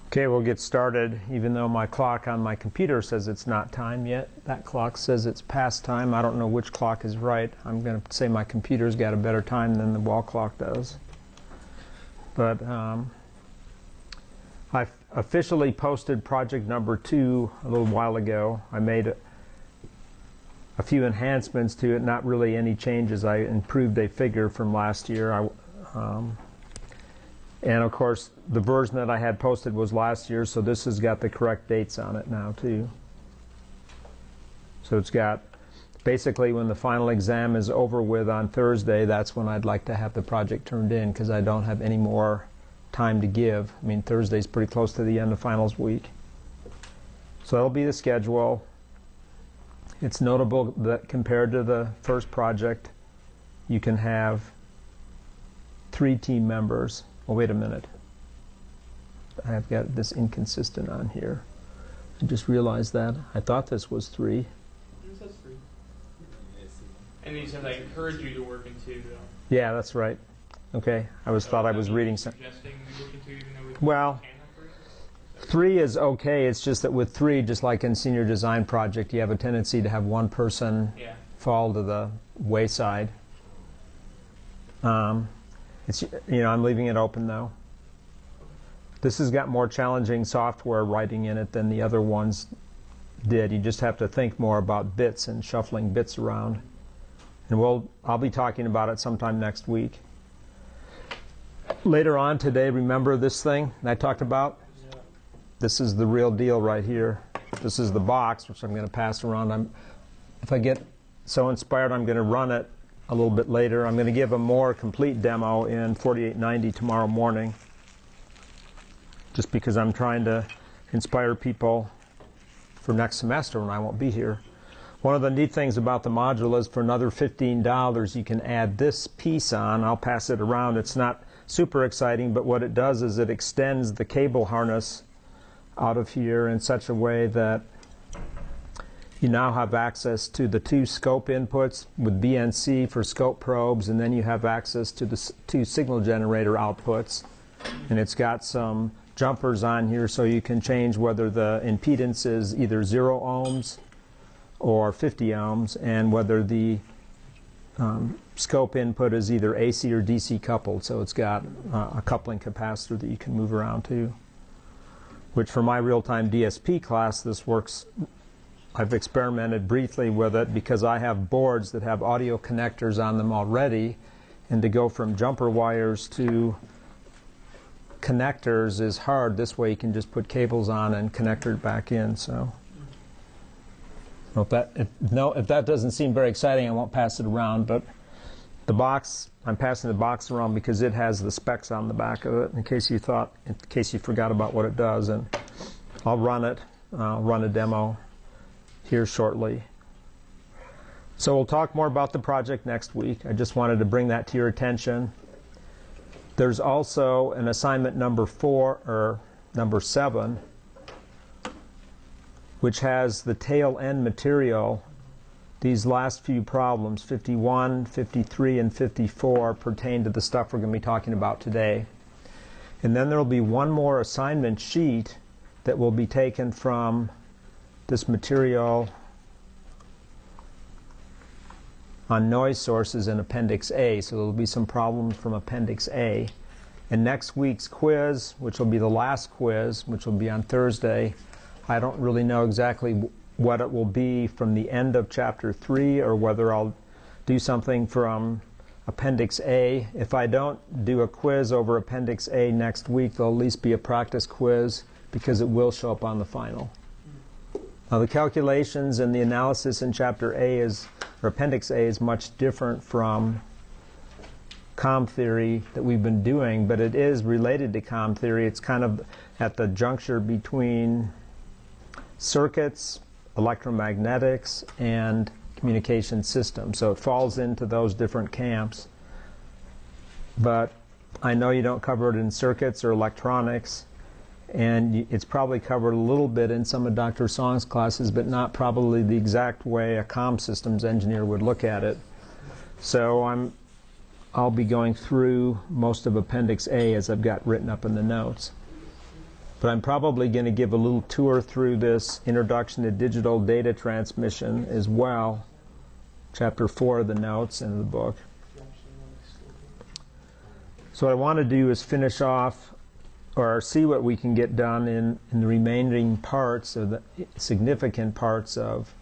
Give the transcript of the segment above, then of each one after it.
Okay, we'll get started. Even though my clock on my computer says it's not time yet, that clock says it's past time. I don't know which clock is right. I'm going to say my computer's got a better time than the wall clock does. But I officially posted project number 2 a little while ago. I made a few enhancements to it, not really any changes. I improved a figure from last year. And of course, the version that I had posted was last year, so this has got the correct dates on it now too. So it's got, basically when the final exam is over with on Thursday, that's when I'd like to have the project turned in, because I don't have any more time to give. I mean, Thursday's pretty close to the end of finals week. So that'll be the schedule. It's notable that compared to the first project, you can have 3 team members. Oh, wait a minute. I've got this inconsistent on here. I just realized that. I thought this was 3. It says 3. And then he says, I encourage you to work in 2, though. Yeah, that's right. Okay. Thought I was reading something. Well, 3 is okay. It's just that with 3, just like in senior design project, you have a tendency to have one person fall to the wayside. It's, I'm leaving it open though. This has got more challenging software writing in it than the other ones did. You just have to think more about bits and shuffling bits around. And I'll be talking about it sometime next week. Later on today, remember this thing I talked about? Yeah. This is the real deal right here. This is the box, which I'm going to pass around. If I get so inspired, I'm going to run it a little bit later. I'm going to give a more complete demo in 4890 tomorrow morning, just because I'm trying to inspire people for next semester when I won't be here. One of the neat things about the module is for another $15 you can add this piece on. I'll pass it around. It's not super exciting, but what it does is it extends the cable harness out of here in such a way that you now have access to the 2 scope inputs with BNC for scope probes, and then you have access to the 2 signal generator outputs. And it's got some jumpers on here so you can change whether the impedance is either 0 ohms or 50 ohms, and whether the scope input is either AC or DC coupled. So it's got a coupling capacitor that you can move around too, which for my real-time DSP class, this works. I've experimented briefly with it because I have boards that have audio connectors on them already, and to go from jumper wires to connectors is hard. This way you can just put cables on and connector it back in. So if that doesn't seem very exciting, I won't pass it around. But the box, I'm passing the box around because it has the specs on the back of it in case you forgot about what it does. And I'll run it. I'll run a demo here shortly. So we'll talk more about the project next week. I just wanted to bring that to your attention. There's also an assignment number 7, which has the tail end material. These last few problems, 51, 53, and 54, pertain to the stuff we're going to be talking about today. And then there will be one more assignment sheet that will be taken from this material on noise sources in Appendix A. So there will be some problems from Appendix A. And next week's quiz, which will be the last quiz, which will be on Thursday, I don't really know exactly what it will be from the end of Chapter 3 or whether I'll do something from Appendix A. If I don't do a quiz over Appendix A next week, there'll at least be a practice quiz because it will show up on the final. Now the calculations and the analysis in Chapter A or Appendix A is much different from COM theory that we've been doing, but it is related to COM theory. It's kind of at the juncture between circuits, electromagnetics, and communication systems. So it falls into those different camps. But I know you don't cover it in circuits or electronics, and it's probably covered a little bit in some of Dr. Song's classes, but not probably the exact way a comm systems engineer would look at it. So I'll be going through most of Appendix A as I've got written up in the notes. But I'm probably going to give a little tour through this Introduction to Digital Data Transmission as well, chapter 4 of the notes in the book. So what I want to do is finish off or see what we can get done in the remaining parts of the significant parts of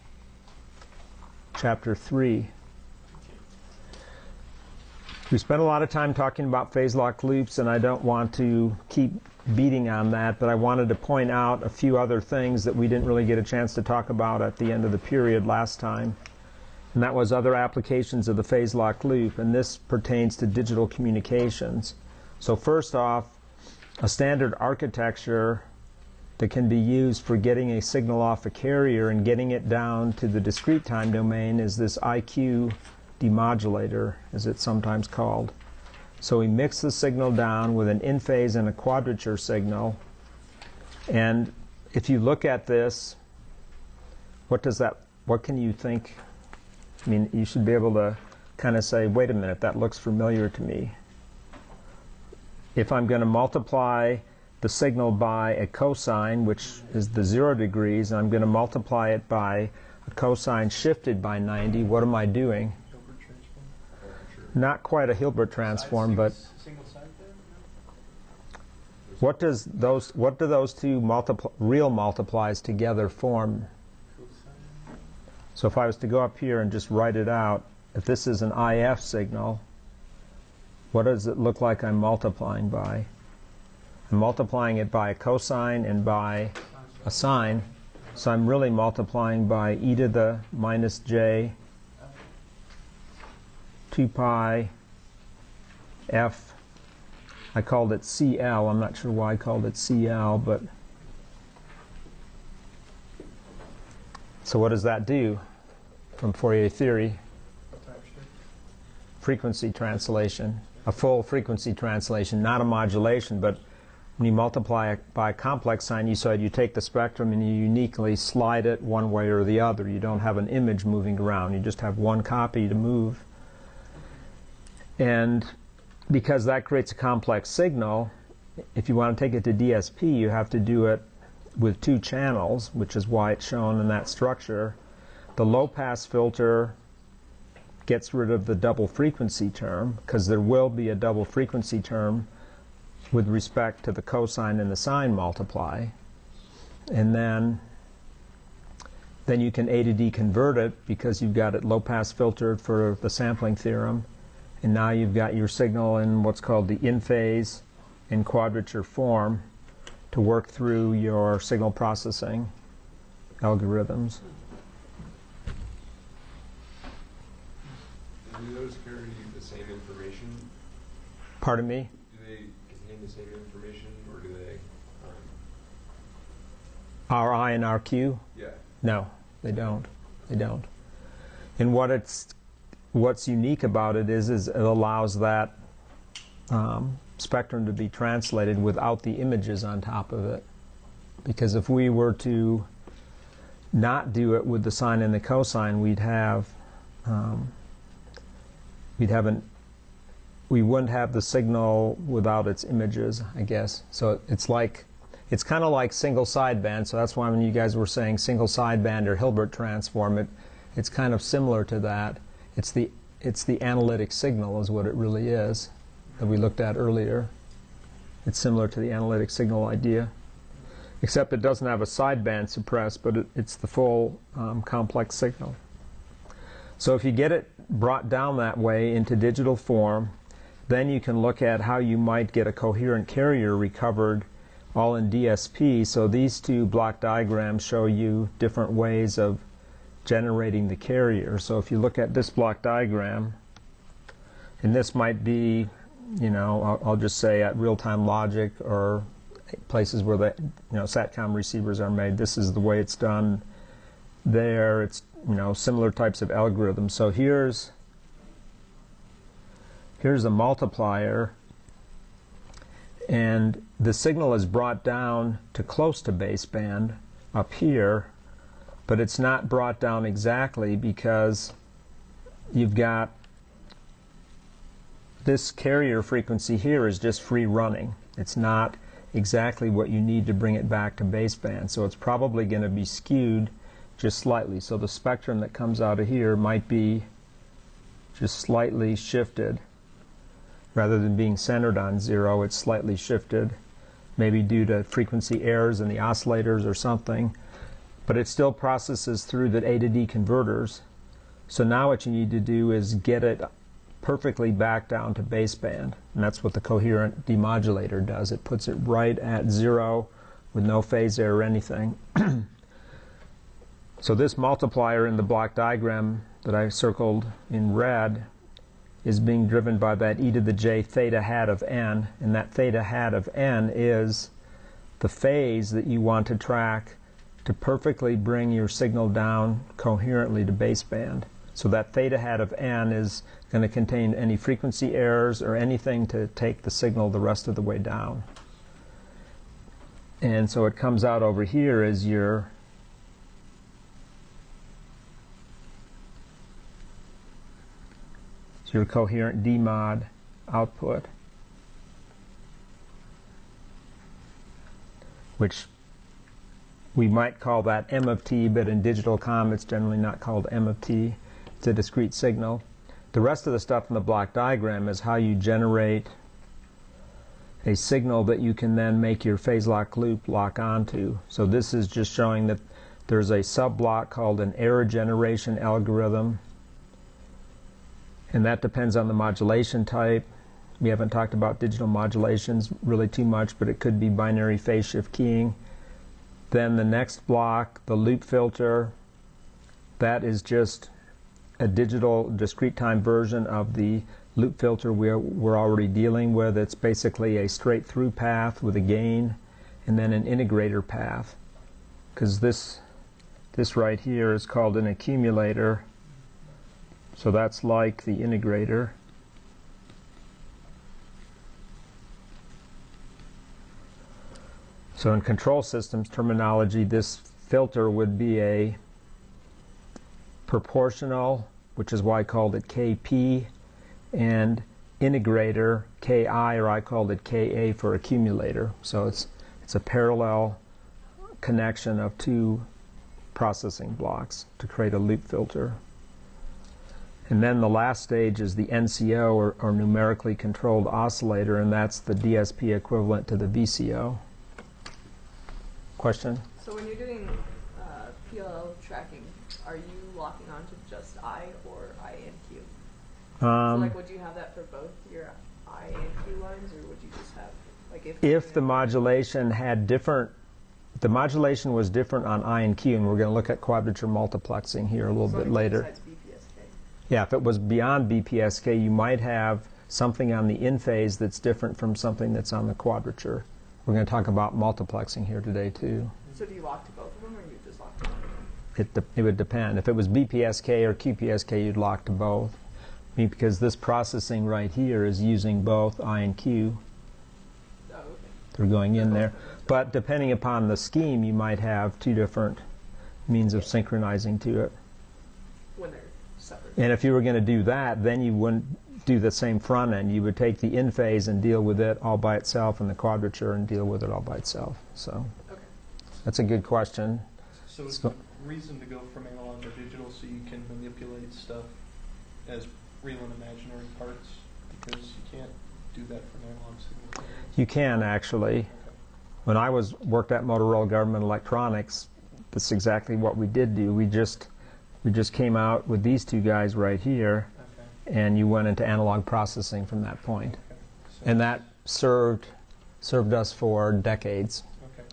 chapter 3. We spent a lot of time talking about phase-locked loops, and I don't want to keep beating on that, but I wanted to point out a few other things that we didn't really get a chance to talk about at the end of the period last time. And that was other applications of the phase-locked loop, and this pertains to digital communications. So first off, a standard architecture that can be used for getting a signal off a carrier and getting it down to the discrete time domain is this IQ demodulator, as it's sometimes called. So we mix the signal down with an in-phase and a quadrature signal. And if you look at this, what can you think? I mean, you should be able to kind of say, wait a minute, that looks familiar to me. If I'm going to multiply the signal by a cosine, which is the 0 degrees, and I'm going to multiply it by a cosine shifted by 90, what am I doing? Not quite a Hilbert transform, but what do those two real multiplies together form? So if I was to go up here and just write it out, if this is an IF signal, what does it look like I'm multiplying by? I'm multiplying it by a cosine and by a sine, so I'm really multiplying by e to the minus j 2 pi f. I called it CL. I'm not sure why I called it CL, but so what does that do from Fourier theory? Frequency translation, a full frequency translation, not a modulation, but when you multiply it by a complex sign, you said you take the spectrum and you uniquely slide it one way or the other. You don't have an image moving around. You just have one copy to move. And because that creates a complex signal, if you want to take it to DSP, you have to do it with two channels, which is why it's shown in that structure. The low-pass filter gets rid of the double frequency term, because there will be a double frequency term with respect to the cosine and the sine multiply. And then you can A to D convert it, because you've got it low-pass filtered for the sampling theorem. And now you've got your signal in what's called the in-phase and quadrature form to work through your signal processing algorithms. Do those carry the same information? Pardon me? Do they contain the same information, or do they? RI and RQ? Yeah. No, they don't. They don't. And what's unique about it is it allows that spectrum to be translated without the images on top of it. Because if we were to not do it with the sine and the cosine, we wouldn't have the signal without its images, I guess. So it's kind of like single sideband. So that's why when you guys were saying single sideband or Hilbert transform, it's kind of similar to that. It's the analytic signal is what it really is that we looked at earlier. It's similar to the analytic signal idea, except it doesn't have a sideband suppressed, but it's the full complex signal. So if you get it brought down that way into digital form, then you can look at how you might get a coherent carrier recovered all in DSP. So these two block diagrams show you different ways of generating the carrier. So if you look at this block diagram, and this might be, I'll just say at real-time logic or places where the SATCOM receivers are made, this is the way it's done there. It's similar types of algorithms. So here's a multiplier, and the signal is brought down to close to baseband up here, but it's not brought down exactly because you've got this carrier frequency here is just free running. It's not exactly what you need to bring it back to baseband. So it's probably going to be skewed just slightly. So the spectrum that comes out of here might be just slightly shifted. Rather than being centered on 0, it's slightly shifted, maybe due to frequency errors in the oscillators or something. But it still processes through the A to D converters. So now what you need to do is get it perfectly back down to baseband. And that's what the coherent demodulator does. It puts it right at 0 with no phase error or anything. So this multiplier in the block diagram that I circled in red is being driven by that e to the j theta hat of n, and that theta hat of n is the phase that you want to track to perfectly bring your signal down coherently to baseband. So that theta hat of n is going to contain any frequency errors or anything to take the signal the rest of the way down. And so it comes out over here as your coherent demod output, which we might call that M of t, but in digital comm it's generally not called M of t. It's a discrete signal. The rest of the stuff in the block diagram is how you generate a signal that you can then make your phase lock loop lock onto. So this is just showing that there's a sub-block called an error generation algorithm, and that depends on the modulation type. We haven't talked about digital modulations really too much, but it could be binary phase shift keying. Then the next block, the loop filter, that is just a digital discrete time version of the loop filter we're already dealing with. It's basically a straight through path with a gain and then an integrator path, because this right here is called an accumulator. So that's like the integrator. So in control systems terminology, this filter would be a proportional, which is why I called it KP, and integrator, KI, or I called it KA for accumulator. So it's a parallel connection of two processing blocks to create a loop filter. And then the last stage is the NCO, or numerically controlled oscillator, and that's the DSP equivalent to the VCO. Question? So when you're doing PLL tracking, are you locking onto just I or I and Q? So like, would you have that for both your I and Q lines, or would you just have, like, if the modulation had different, the modulation was different on I and Q, and we're going to look at quadrature multiplexing here a little bit later. Besides BPSK? Yeah, if it was beyond BPSK, you might have something on the in phase that's different from something that's on the quadrature. We're going to talk about multiplexing here today too. So do you lock to both of them, or you just lock to one of them? It would depend. If it was BPSK or QPSK, you'd lock to both. I mean, because this processing right here is using both I and Q. Oh, okay. They're going in there. But depending upon the scheme, you might have two different means of synchronizing to it. When they're separate. And if you were going to do that, then you wouldn't do the same front end. You would take the in phase and deal with it all by itself, and the quadrature and deal with it all by itself. So Okay. that's a good question. So is the reason to go from analog to digital so you can manipulate stuff as real and imaginary parts? Because you can't do that from analog signal. You can actually. Okay. When I worked at Motorola Government Electronics, that's exactly what we did do. We just came out with these two guys right here, Okay. and you went into analog processing from that point. Okay. So And that served us for decades. Okay.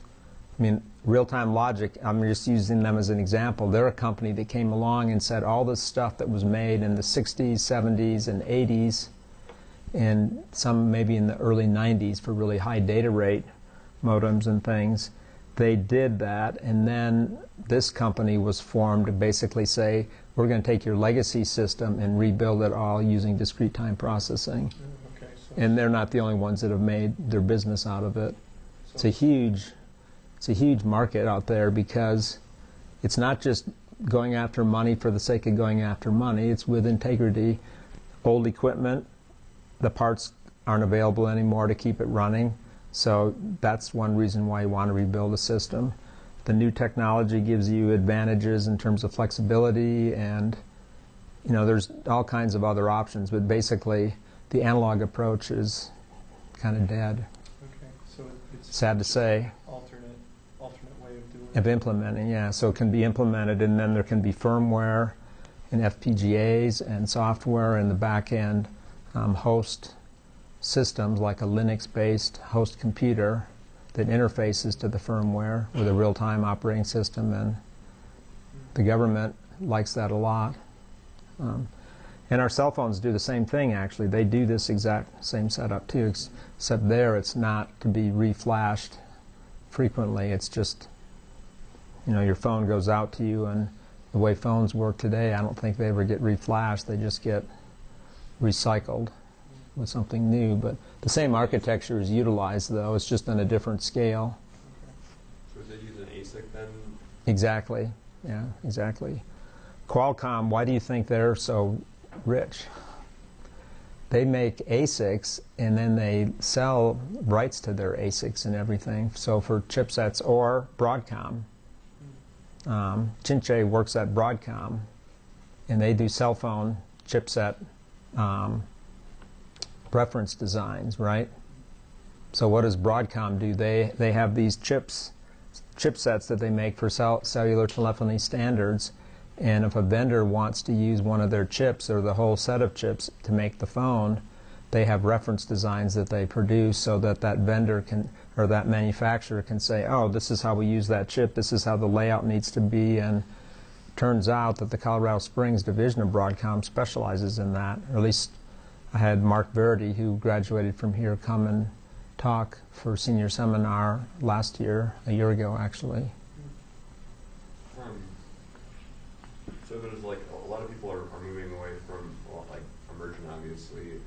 I mean, real-time logic, I'm just using them as an example. They're a company that came along and said all this stuff that was made in the 60s, 70s, and 80s, and some maybe in the early 90s for really high data rate modems and things, they did that, and then this company was formed to basically say, we're going to take your legacy system and rebuild it all using discrete time processing. Okay. So And they're not the only ones that have made their business out of it. It's a huge market out there, because it's not just going after money for the sake of going after money. It's with integrity. Old equipment, the parts aren't available anymore to keep it running. So that's one reason why you want to rebuild a system. The new technology gives you advantages in terms of flexibility, and there's all kinds of other options, but basically the analog approach is kind of dead. Okay, so it's Sad to say. alternate way of doing Of it. implementing, yeah. So it can be implemented, and then there can be firmware and FPGAs and software in the back end host systems, like a Linux-based host computer that interfaces to the firmware with a real-time operating system, and the government likes that a lot. And our cell phones do the same thing, actually. They do this exact same setup too, except there it's not to be reflashed frequently. It's just, your phone goes out to you, and the way phones work today, I don't think they ever get reflashed. They just get recycled with something new. But the same architecture is utilized, though. It's just on a different scale. So is it using ASIC then? Exactly. Yeah, exactly. Qualcomm, why do you think they're so rich? They make ASICs, and then they sell rights to their ASICs and everything. So for chipsets, or Broadcom. Chinche works at Broadcom, and they do cell phone chipset reference designs, right? So what does Broadcom do? They have these chipsets that they make for cellular telephony standards, and if a vendor wants to use one of their chips or the whole set of chips to make the phone, they have reference designs that they produce so that that vendor can, or that manufacturer can say, oh, this is how we use that chip, this is how the layout needs to be. And turns out that the Colorado Springs division of Broadcom specializes in that, or at least I had Mark Verity, who graduated from here, come and talk for senior seminar last year, a year ago actually. So there's like a lot of people are moving away from, well, like immersion obviously,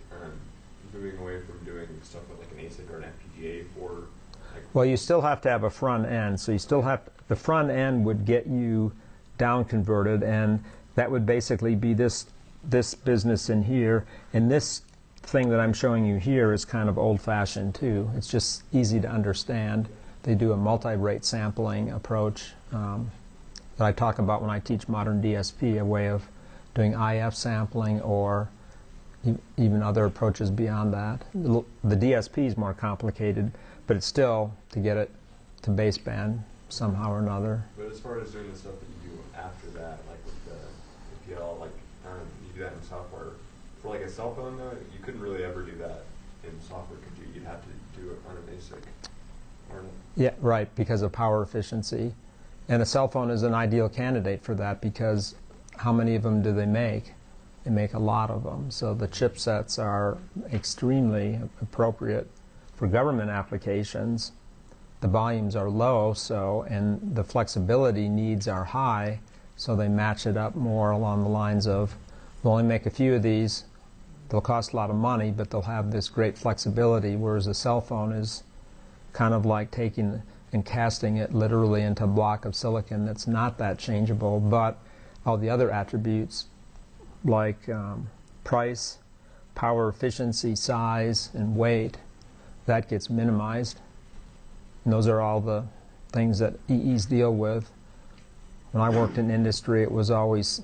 moving away from doing stuff with like an ASIC or an FPGA for like. Well, you still have to have a front end, so you still have the front end would get you down converted, and that would basically be this business in here, and this thing that I'm showing you here is kind of old-fashioned too. It's just easy to understand. They do a multi-rate sampling approach that I talk about when I teach modern DSP, a way of doing IF sampling or even other approaches beyond that. The DSP is more complicated, but it's still to get it to baseband somehow or another. But as far as doing the stuff that you do after that, like with the PL, like you do that in software. For like a cell phone though, you couldn't really ever do that in software, could you? You'd have to do it on an ASIC. Yeah, right, because of power efficiency. And a cell phone is an ideal candidate for that, because how many of them do they make? They make a lot of them. So the chipsets are extremely appropriate for government applications. The volumes are low, and the flexibility needs are high, so they match it up more along the lines of, we'll only make a few of these, they'll cost a lot of money, but they'll have this great flexibility, whereas a cell phone is kind of like taking and casting it literally into a block of silicon that's not that changeable, but all the other attributes like price, power efficiency, size, and weight, that gets minimized. And those are all the things that EEs deal with. When I worked in industry, it was always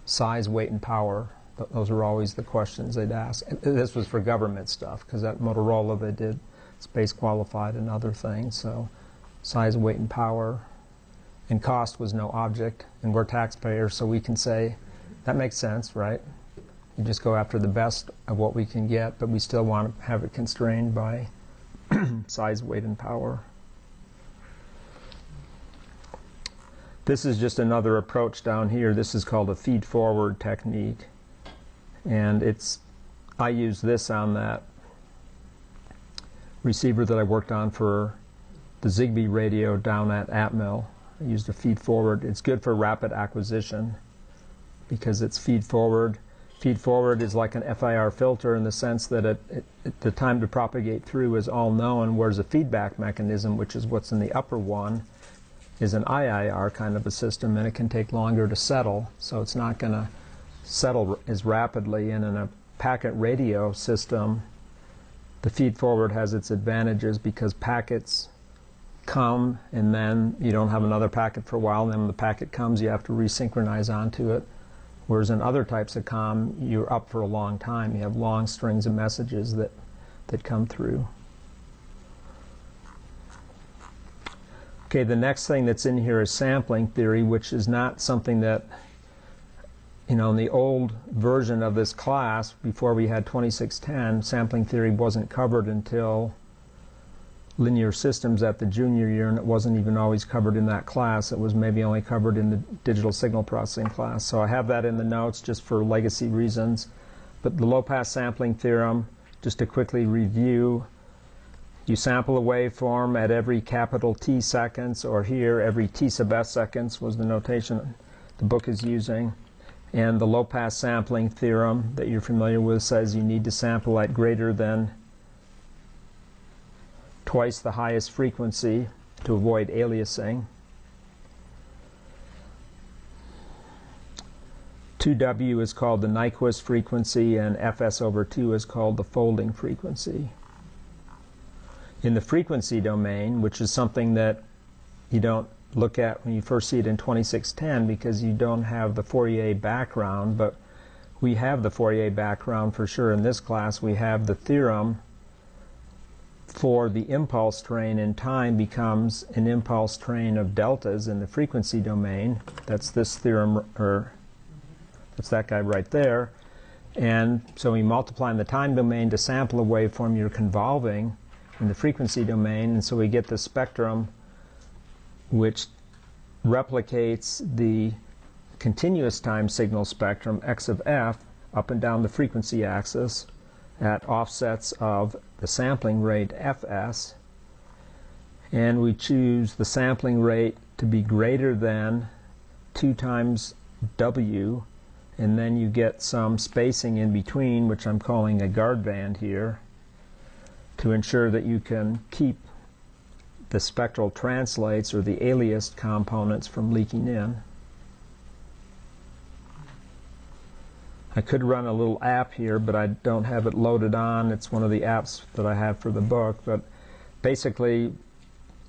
size, weight, and power. Those were always the questions they'd ask. This was for government stuff, because at Motorola they did space qualified and other things. So size, weight, and power. And cost was no object. And we're taxpayers, so we can say, that makes sense, right? You just go after the best of what we can get, but we still want to have it constrained by size, weight, and power. This is just another approach down here. This is called a feed-forward technique. And I use this on that receiver that I worked on for the Zigbee radio down at Atmel. I used a feed-forward. It's good for rapid acquisition because it's feed-forward. Feed-forward is like an FIR filter in the sense that the time to propagate through is all known, whereas a feedback mechanism, which is what's in the upper one, is an IIR kind of a system, and it can take longer to settle, so it's not going to settle as rapidly. And in a packet radio system, The feed forward has its advantages because packets come and then you don't have another packet for a while, and then when the packet comes you have to resynchronize onto it. Whereas in other types of comm, you're up for a long time. You have long strings of messages that come through. Okay, the next thing that's in here is sampling theory, which is not something that, in the old version of this class, before we had 2610, sampling theory wasn't covered until linear systems at the junior year, and it wasn't even always covered in that class. It was maybe only covered in the digital signal processing class. So I have that in the notes just for legacy reasons. But the low-pass sampling theorem, just to quickly review, you sample a waveform at every capital T seconds, or here every T sub s seconds was the notation the book is using. And the low-pass sampling theorem that you're familiar with says you need to sample at greater than twice the highest frequency to avoid aliasing. 2W is called the Nyquist frequency, and Fs over 2 is called the folding frequency. In the frequency domain, which is something that you don't look at when you first see it in 2610 because you don't have the Fourier background, but we have the Fourier background for sure in this class. We have the theorem for the impulse train in time becomes an impulse train of deltas in the frequency domain. That's this theorem, or that's that guy right there. And so we multiply in the time domain to sample a waveform you're convolving in the frequency domain, and so we get the spectrum which replicates the continuous time signal spectrum x of f up and down the frequency axis at offsets of the sampling rate fs, and we choose the sampling rate to be greater than 2 times w, and then you get some spacing in between, which I'm calling a guard band here, to ensure that you can keep the spectral translates or the aliased components from leaking in. I could run a little app here, but I don't have it loaded on. It's one of the apps that I have for the book. But basically,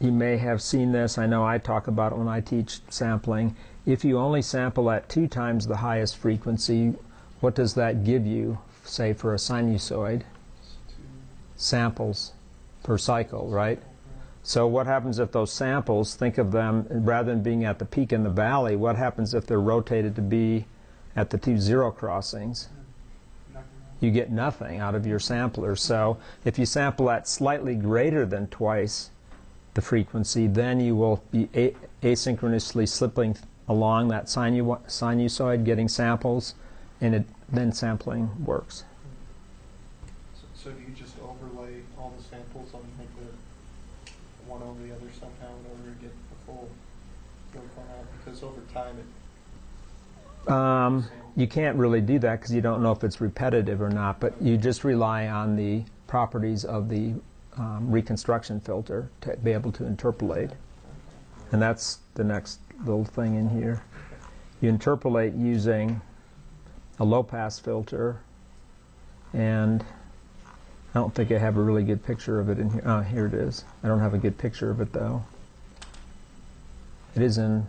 you may have seen this. I know I talk about it when I teach sampling. If you only sample at 2 times the highest frequency, what does that give you, say, for a sinusoid? Samples per cycle, right? So what happens if those samples, think of them, rather than being at the peak and the valley, what happens if they're rotated to be at the 2 zero crossings? You get nothing out of your sampler. So if you sample at slightly greater than twice the frequency, then you will be asynchronously slipping along that sinusoid, getting samples, and then sampling works. So do you just overlay all the samples on like the one over the other somehow in order to get the full waveform out? Because over time you can't really do that because you don't know if it's repetitive or not, but you just rely on the properties of the reconstruction filter to be able to interpolate. And that's the next little thing in here. You interpolate using a low-pass filter, and I don't think I have a really good picture of it in here. Oh, here it is. I don't have a good picture of it, though. It is in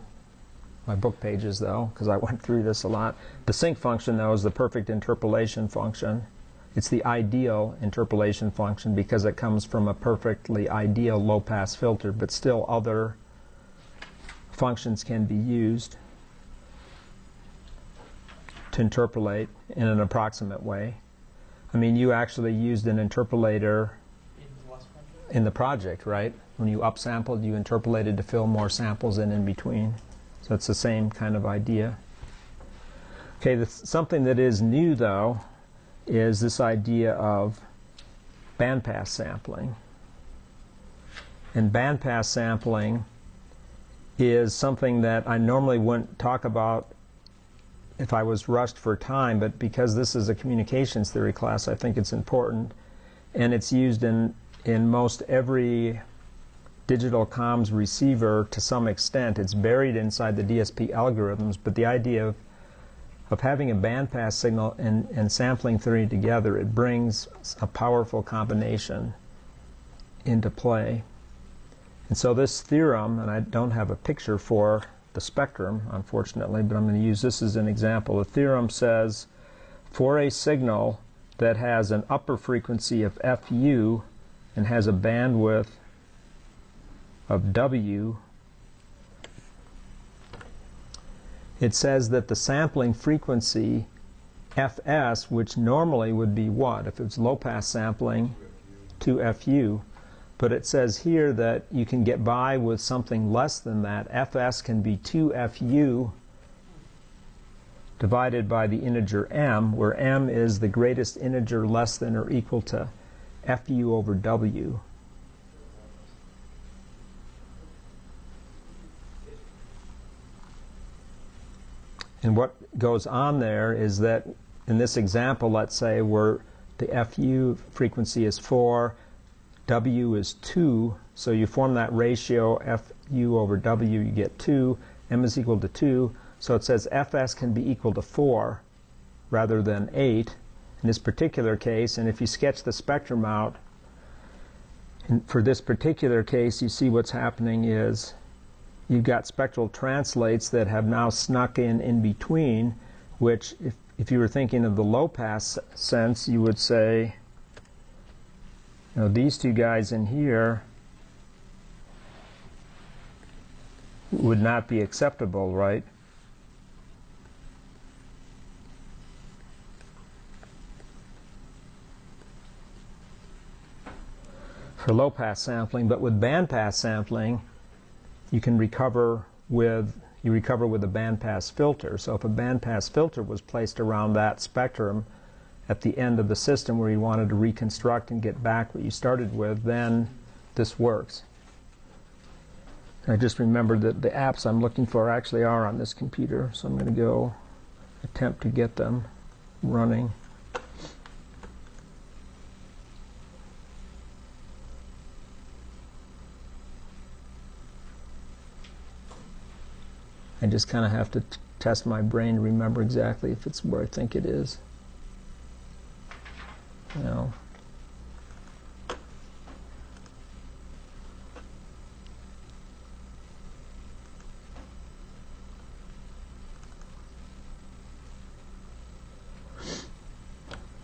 my book pages, though, because I went through this a lot. The sync function, though, is the perfect interpolation function. It's the ideal interpolation function because it comes from a perfectly ideal low-pass filter, but still other functions can be used to interpolate in an approximate way. I mean, you actually used an interpolator in the project, right? When you upsampled, you interpolated to fill more samples in between. So it's the same kind of idea. Okay, something that is new, though, is this idea of bandpass sampling. And bandpass sampling is something that I normally wouldn't talk about if I was rushed for time, but because this is a communications theory class, I think it's important. And it's used in most every digital comms receiver to some extent. It's buried inside the DSP algorithms, but the idea of of having a bandpass signal and sampling theory together, it brings a powerful combination into play. And so this theorem, and I don't have a picture for the spectrum, unfortunately, but I'm going to use this as an example. The theorem says for a signal that has an upper frequency of FU and has a bandwidth of W, it says that the sampling frequency Fs, which normally would be what? If it's low-pass sampling, 2FU. But it says here that you can get by with something less than that. Fs can be 2FU divided by the integer m, where m is the greatest integer less than or equal to FU over W. And what goes on there is that in this example, let's say where the FU frequency is 4, W is 2, so you form that ratio FU over W, you get 2, m is equal to 2, so it says Fs can be equal to 4 rather than 8 in this particular case. And if you sketch the spectrum out, for this particular case, you see what's happening is you've got spectral translates that have now snuck in between, which if you were thinking of the low-pass sense, you would say, you know, these two guys in here would not be acceptable, right? For low-pass sampling, but with band-pass sampling, you can recover with a bandpass filter. So if a bandpass filter was placed around that spectrum at the end of the system where you wanted to reconstruct and get back what you started with, then this works. I just remembered that the apps I'm looking for actually are on this computer, so I'm going to go attempt to get them running. I just kind of have to test my brain to remember exactly if it's where I think it is. No.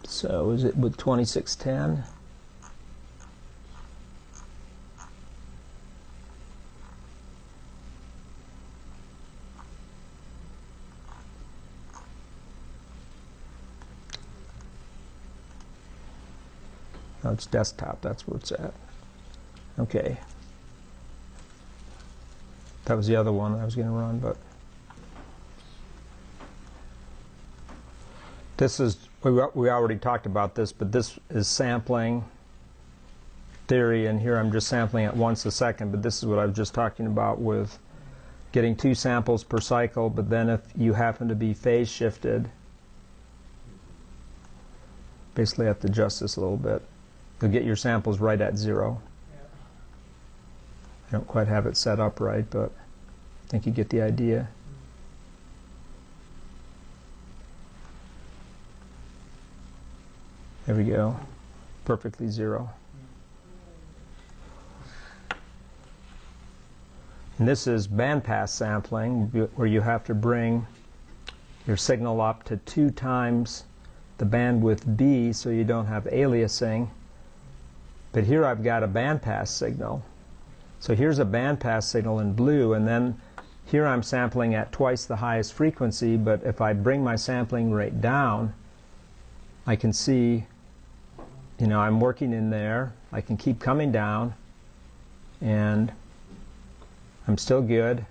So is it with 2610? No, it's desktop, that's where it's at. Okay. That was the other one I was going to run, but this is, we already talked about this, but this is sampling theory, and here I'm just sampling it once a second, but this is what I was just talking about with getting 2 samples per cycle, but then if you happen to be phase shifted, basically have to adjust this a little bit. You'll get your samples right at 0. I don't quite have it set up right, but I think you get the idea. There we go. Perfectly 0. And this is bandpass sampling, where you have to bring your signal up to 2 times the bandwidth B so you don't have aliasing. But here I've got a bandpass signal. So here's a bandpass signal in blue, and then here I'm sampling at twice the highest frequency, but if I bring my sampling rate down, I can see, you know, I'm working in there. I can keep coming down, and I'm still good.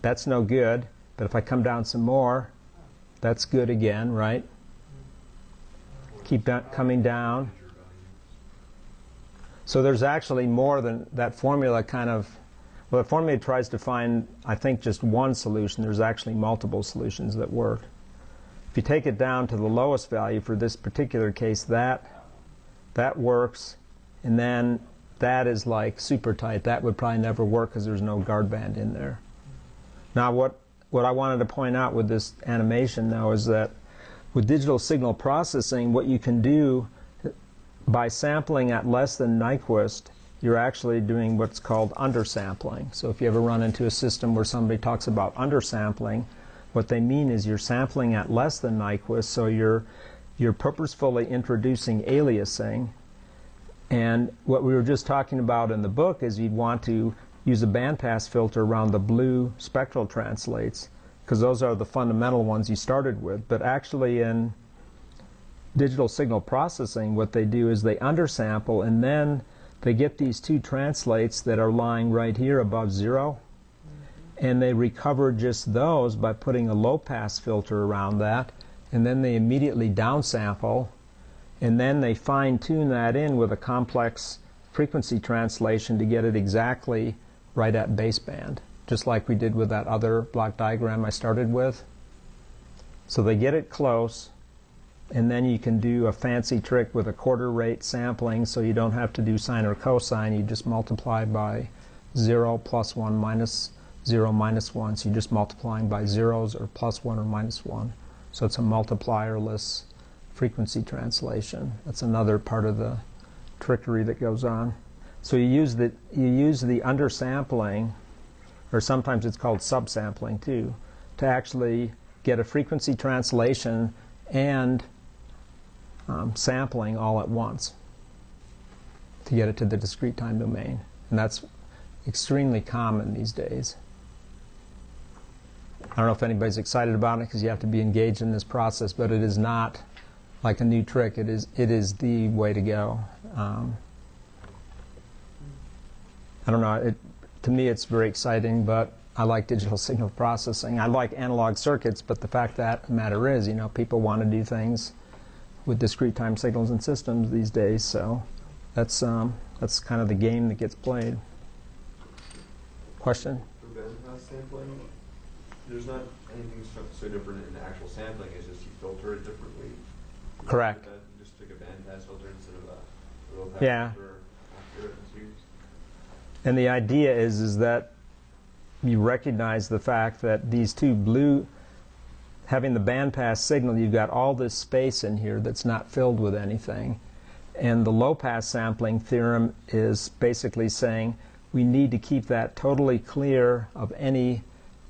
That's no good, but if I come down some more, that's good again, right? Keep coming down. So there's actually more than that formula kind of, well, the formula tries to find, I think, just one solution. There's actually multiple solutions that work. If you take it down to the lowest value for this particular case, that works, and then that is like super tight. That would probably never work because there's no guard band in there. Now what what I wanted to point out with this animation now is that with digital signal processing, what you can do by sampling at less than Nyquist, you're actually doing what's called undersampling. So if you ever run into a system where somebody talks about undersampling, what they mean is you're sampling at less than Nyquist, so you're purposefully introducing aliasing. And what we were just talking about in the book is you'd want to use a bandpass filter around the blue spectral translates, because those are the fundamental ones you started with. But actually in digital signal processing, what they do is they undersample, and then they get these two translates that are lying right here above 0, and they recover just those by putting a low-pass filter around that, and then they immediately downsample, and then they fine-tune that in with a complex frequency translation to get it exactly right at baseband, just like we did with that other block diagram I started with. So they get it close, and then you can do a fancy trick with a quarter rate sampling, so you don't have to do sine or cosine. You just multiply by 0, plus 1, minus 0, minus 1. So you're just multiplying by zeros, or plus 1 or minus 1. So it's a multiplierless frequency translation. That's another part of the trickery that goes on. So you use the undersampling, or sometimes it's called subsampling too, to actually get a frequency translation and sampling all at once to get it to the discrete time domain. And that's extremely common these days. I don't know if anybody's excited about it because you have to be engaged in this process, but it is not like a new trick. It is the way to go. I don't know. To me, it's very exciting, but I like digital signal processing. I like analog circuits, but the fact that the matter is, people want to do things with discrete time signals and systems these days. So that's kind of the game that gets played. Question? For bandpass sampling, there's not anything so different in the actual sampling. It's just you filter it differently. Correct. You just took a bandpass filter instead of a low pass Yeah. filter after it was used. And the idea is that you recognize the fact that these two blue, having the bandpass signal, you've got all this space in here that's not filled with anything. And the low-pass sampling theorem is basically saying we need to keep that totally clear of any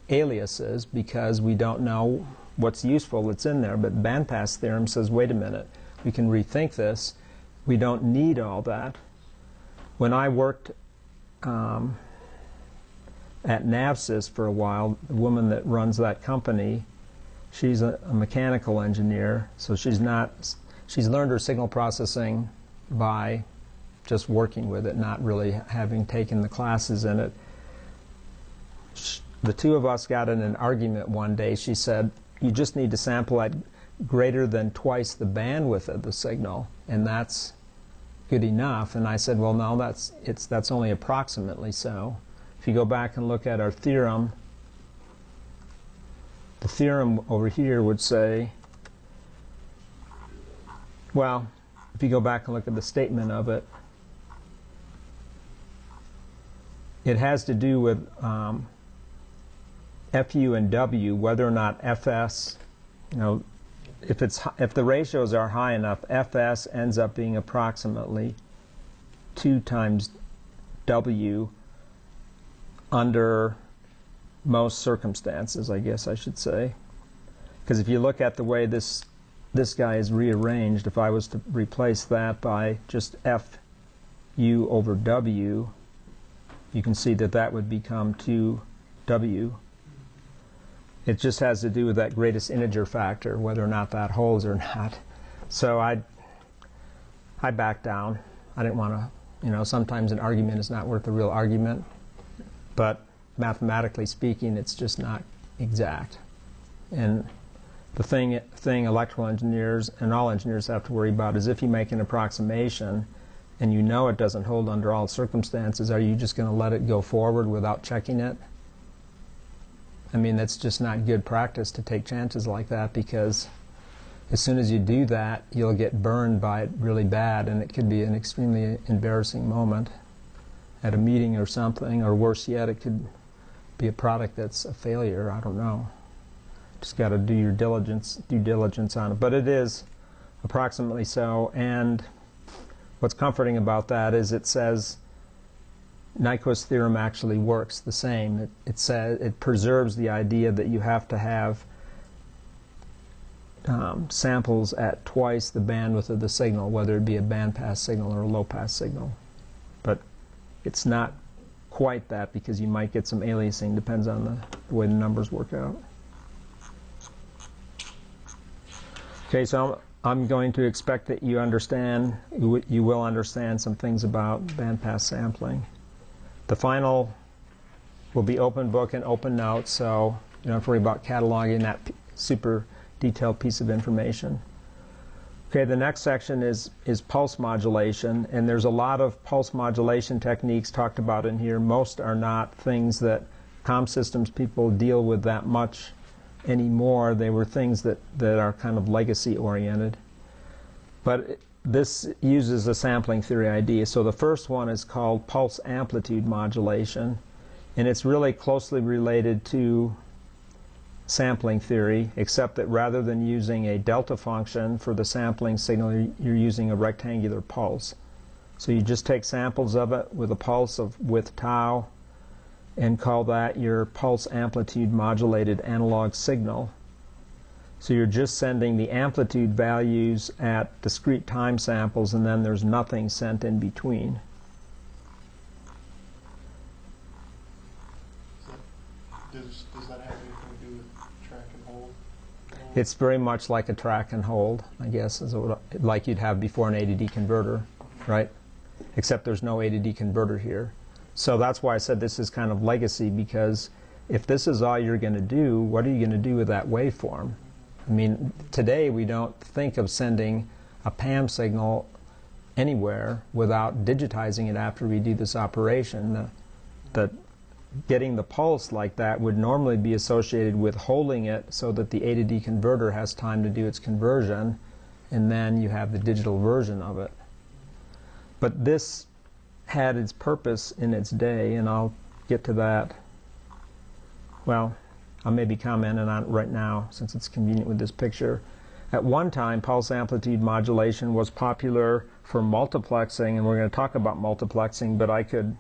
aliases because we don't know what's useful that's in there. But bandpass theorem says, wait a minute, we can rethink this. We don't need all that. When I worked at Navsys for a while, the woman that runs that company, she's a mechanical engineer, so she's learned her signal processing by just working with it, not really having taken the classes in it. The two of us got in an argument one day. She said, you just need to sample at greater than twice the bandwidth of the signal, and that's good enough. And I said, well, no, that's only approximately so. If you go back and look at our theorem, the theorem over here would say, well, if you go back and look at the statement of it, it has to do with FU and W, whether or not FS, if the ratios are high enough, FS ends up being approximately 2 times W under most circumstances, I guess I should say. Because if you look at the way this guy is rearranged, if I was to replace that by just FU over W, you can see that that would become 2W. It just has to do with that greatest integer factor, whether or not that holds or not. So I backed down. I didn't want to, sometimes an argument is not worth a real argument. But mathematically speaking, it's just not exact. And the thing electrical engineers and all engineers have to worry about is if you make an approximation and you know it doesn't hold under all circumstances, are you just going to let it go forward without checking it? I mean, that's just not good practice to take chances like that, because as soon as you do that, you'll get burned by it really bad, and it could be an extremely embarrassing moment at a meeting or something, or worse yet, it could be a product that's a failure. I don't know. Just got to do your due diligence on it. But it is approximately so. And what's comforting about that is it says Nyquist's theorem actually works the same. It says it preserves the idea that you have to have samples at twice the bandwidth of the signal, whether it be a bandpass signal or a low-pass signal. But it's not quite that, because you might get some aliasing. Depends on the way the numbers work out. Okay, so I'm going to expect that you understand, you will understand some things about bandpass sampling. The final will be open book and open notes, so you don't have to worry about cataloging that super detailed piece of information. Okay, the next section is pulse modulation, and there's a lot of pulse modulation techniques talked about in here. Most are not things that comm systems people deal with that much anymore. They were things that are kind of legacy oriented. But this uses a sampling theory idea. So the first one is called pulse amplitude modulation, and it's really closely related to sampling theory, except that rather than using a delta function for the sampling signal, you're using a rectangular pulse. So you just take samples of it with a pulse of width tau and call that your pulse amplitude modulated analog signal. So you're just sending the amplitude values at discrete time samples, and then there's nothing sent in between. Does that have anything to do with track and hold? It's very much like a track and hold, I guess, is like you'd have before an A to D converter, right? Except there's no A to D converter here. So that's why I said this is kind of legacy, because if this is all you're going to do, what are you going to do with that waveform? I mean, today we don't think of sending a PAM signal anywhere without digitizing it after we do this operation. Getting the pulse like that would normally be associated with holding it so that the A to D converter has time to do its conversion, and then you have the digital version of it. But this had its purpose in its day, and I'll get to that. Well, I'll maybe comment on it right now since it's convenient with this picture. At one time, pulse amplitude modulation was popular for multiplexing, and we're going to talk about multiplexing, but I can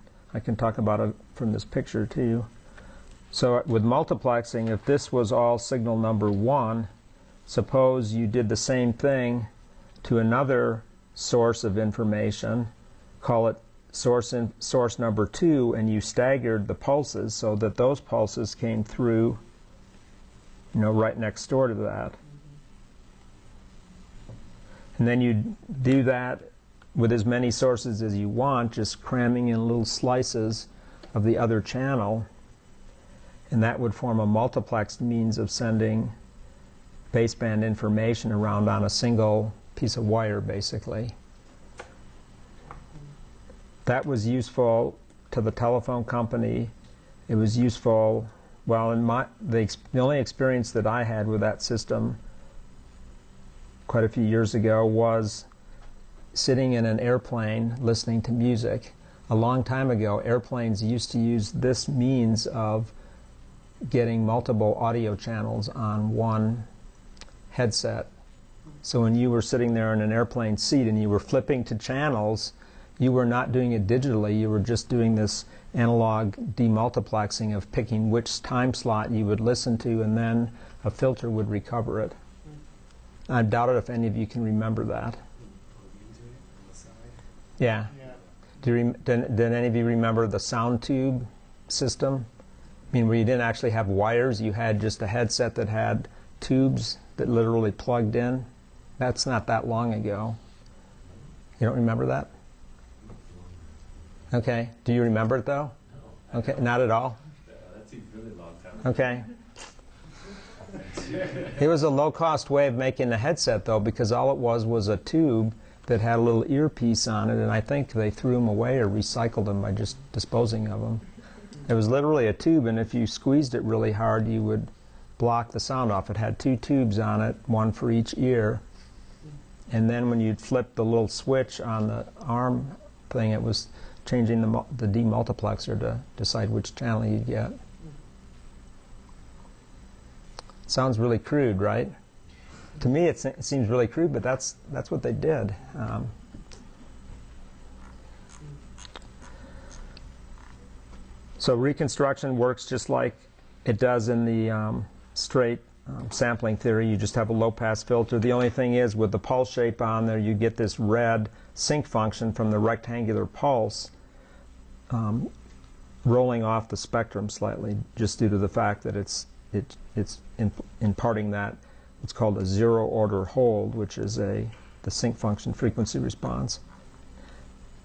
talk about it from this picture too. So with multiplexing, if this was all signal number 1, suppose you did the same thing to another source of information, call it source number 2, and you staggered the pulses so that those pulses came through, right next door to that. And then you do that with as many sources as you want, just cramming in little slices of the other channel, and that would form a multiplexed means of sending baseband information around on a single piece of wire, basically. That was useful to the telephone company. It was useful, well, in the only experience that I had with that system quite a few years ago was sitting in an airplane listening to music. A long time ago, airplanes used to use this means of getting multiple audio channels on one headset. So when you were sitting there in an airplane seat and you were flipping to channels, you were not doing it digitally, you were just doing this analog demultiplexing of picking which time slot you would listen to, and then a filter would recover it. I doubt it if any of you can remember that. Yeah. Did any of you remember the sound tube system? I mean, where you didn't actually have wires, you had just a headset that had tubes that literally plugged in. That's not that long ago. You don't remember that? Okay. Do you remember it though? No. Okay, not at all? That seems really long time. Okay. It was a low-cost way of making the headset though, because all it was a tube that had a little earpiece on it, and I think they threw them away or recycled them by just disposing of them. It was literally a tube, and if you squeezed it really hard, you would block the sound off. It had 2 tubes on it, one for each ear, and then when you'd flip the little switch on the arm thing, it was changing the demultiplexer to decide which channel you'd get. Sounds really crude, right? To me, it seems really crude, but that's what they did. So reconstruction works just like it does in the straight sampling theory. You just have a low-pass filter. The only thing is, with the pulse shape on there, you get this red sync function from the rectangular pulse rolling off the spectrum slightly, just due to the fact that it's imparting that what's called a zero-order hold, which is the sync function frequency response.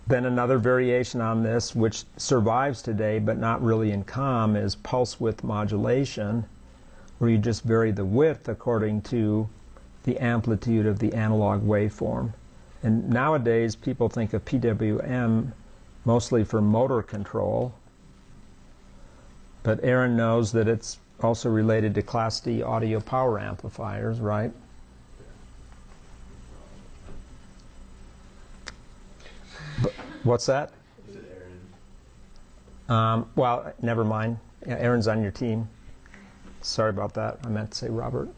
Then another variation on this, which survives today but not really in COM, is pulse width modulation, where you just vary the width according to the amplitude of the analog waveform. And nowadays, people think of PWM mostly for motor control, but Aaron knows that it's also related to Class D audio power amplifiers, right? What's that? Is it Aaron? Well, never mind. Yeah, Aaron's on your team. Sorry about that. I meant to say Robert.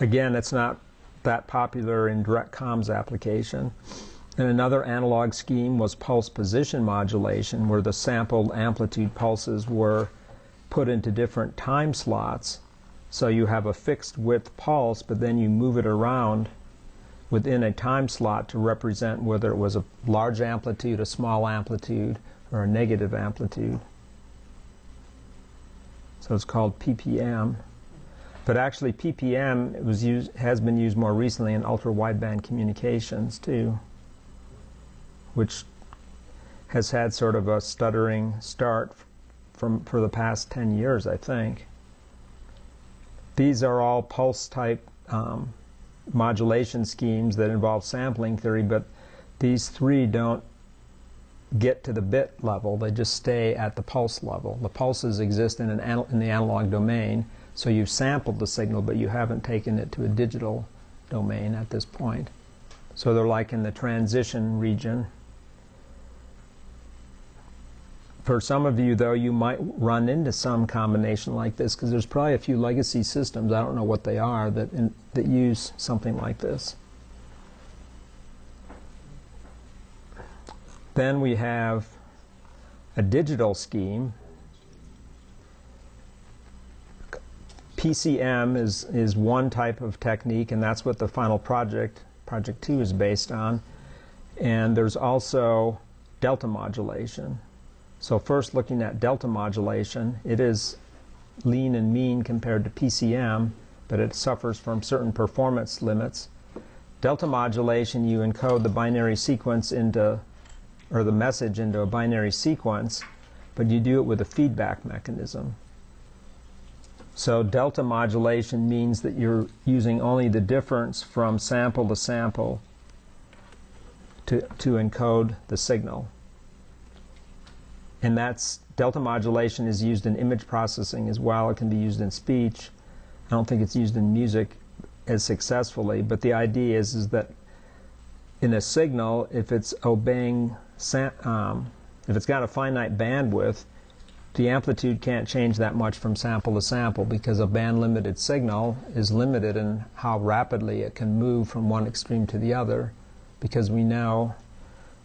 Again, it's not that popular in direct comms application. And another analog scheme was pulse position modulation, where the sampled amplitude pulses were put into different time slots. So you have a fixed width pulse, but then you move it around within a time slot to represent whether it was a large amplitude, a small amplitude, or a negative amplitude. So it's called PPM. But actually PPM has been used more recently in ultra-wideband communications too, which has had sort of a stuttering start for the past 10 years, I think. These are all pulse-type modulation schemes that involve sampling theory, but these three don't get to the bit level. They just stay at the pulse level. The pulses exist in the analog domain, so you've sampled the signal, but you haven't taken it to a digital domain at this point. So they're like in the transition region. For some of you, though, you might run into some combination like this, because there's probably a few legacy systems, I don't know what they are, that use something like this. Then we have a digital scheme. PCM is one type of technique, and that's what the final project 2, is based on. And there's also delta modulation. So first, looking at delta modulation, it is lean and mean compared to PCM, but it suffers from certain performance limits. Delta modulation, you encode the binary sequence into, or the message into a binary sequence, but you do it with a feedback mechanism. So delta modulation means that you're using only the difference from sample to sample to encode the signal. And delta modulation is used in image processing as well. It can be used in speech. I don't think it's used in music as successfully, but the idea is that in a signal, if it's obeying, if it's got a finite bandwidth, the amplitude can't change that much from sample to sample, because a band-limited signal is limited in how rapidly it can move from one extreme to the other, because we know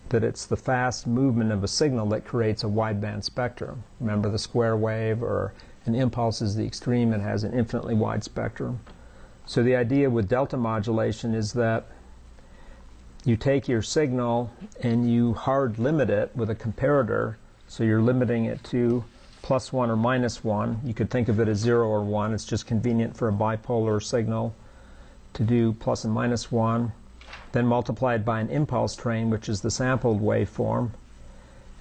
that it's the fast movement of a signal that creates a wideband spectrum. Remember, the square wave or an impulse is the extreme, it has an infinitely wide spectrum. So the idea with delta modulation is that you take your signal and you hard limit it with a comparator, so you're limiting it to +1 or -1. You could think of it as 0 or 1. It's just convenient for a bipolar signal to do plus and minus 1. Then multiplied by an impulse train, which is the sampled waveform.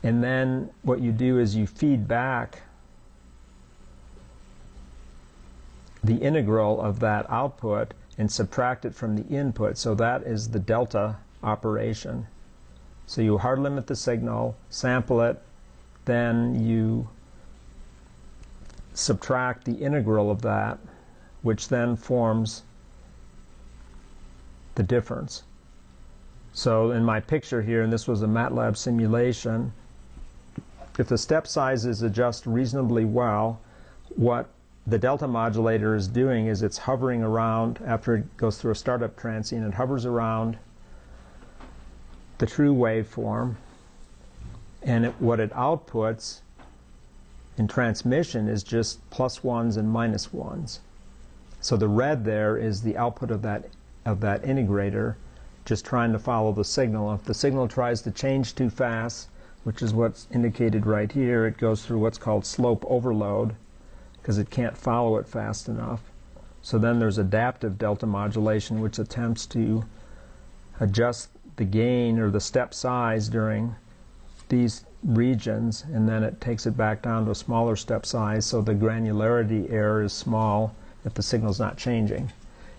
And then what you do is you feed back the integral of that output and subtract it from the input. So that is the delta operation. So you hard limit the signal, sample it, then you subtract the integral of that, which then forms the difference. So in my picture here, and this was a MATLAB simulation, if the step sizes adjust reasonably well, what the delta modulator is doing is it's hovering around, after it goes through a startup transient, it hovers around the true waveform, and what it outputs in transmission is just plus ones and minus ones. So the red there is the output of that integrator, just trying to follow the signal. If the signal tries to change too fast, which is what's indicated right here, it goes through what's called slope overload because it can't follow it fast enough. So then there's adaptive delta modulation, which attempts to adjust the gain or the step size during these regions, and then it takes it back down to a smaller step size so the granularity error is small if the signal's not changing.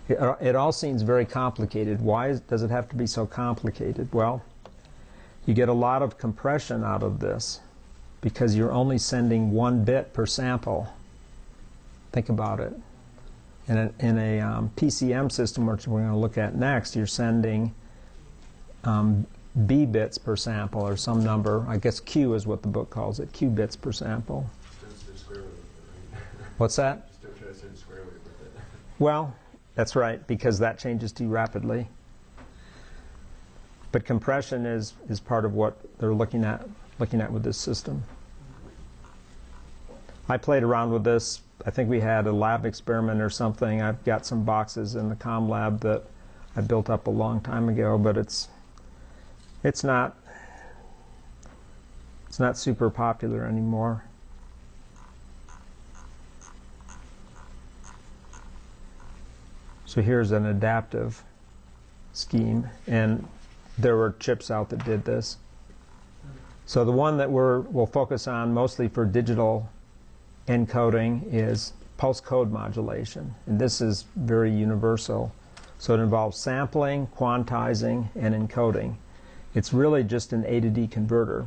It all seems very complicated. Why does it have to be so complicated? Well, you get a lot of compression out of this because you're only sending 1 bit per sample. Think about it. In a PCM system, which we're going to look at next, you're sending B bits per sample or some number. I guess Q is what the book calls it, Q bits per sample. What's that? Just don't try to send square wave with it. Well, that's right, because that changes too rapidly. But compression is part of what they're looking at with this system. I played around with this. I think we had a lab experiment or something. I've got some boxes in the comm lab that I built up a long time ago, but it's not super popular anymore. So here's an adaptive scheme, and there were chips out that did this. So the one that we'll focus on mostly for digital encoding is pulse code modulation, and this is very universal. So it involves sampling, quantizing, and encoding. It's really just an A to D converter.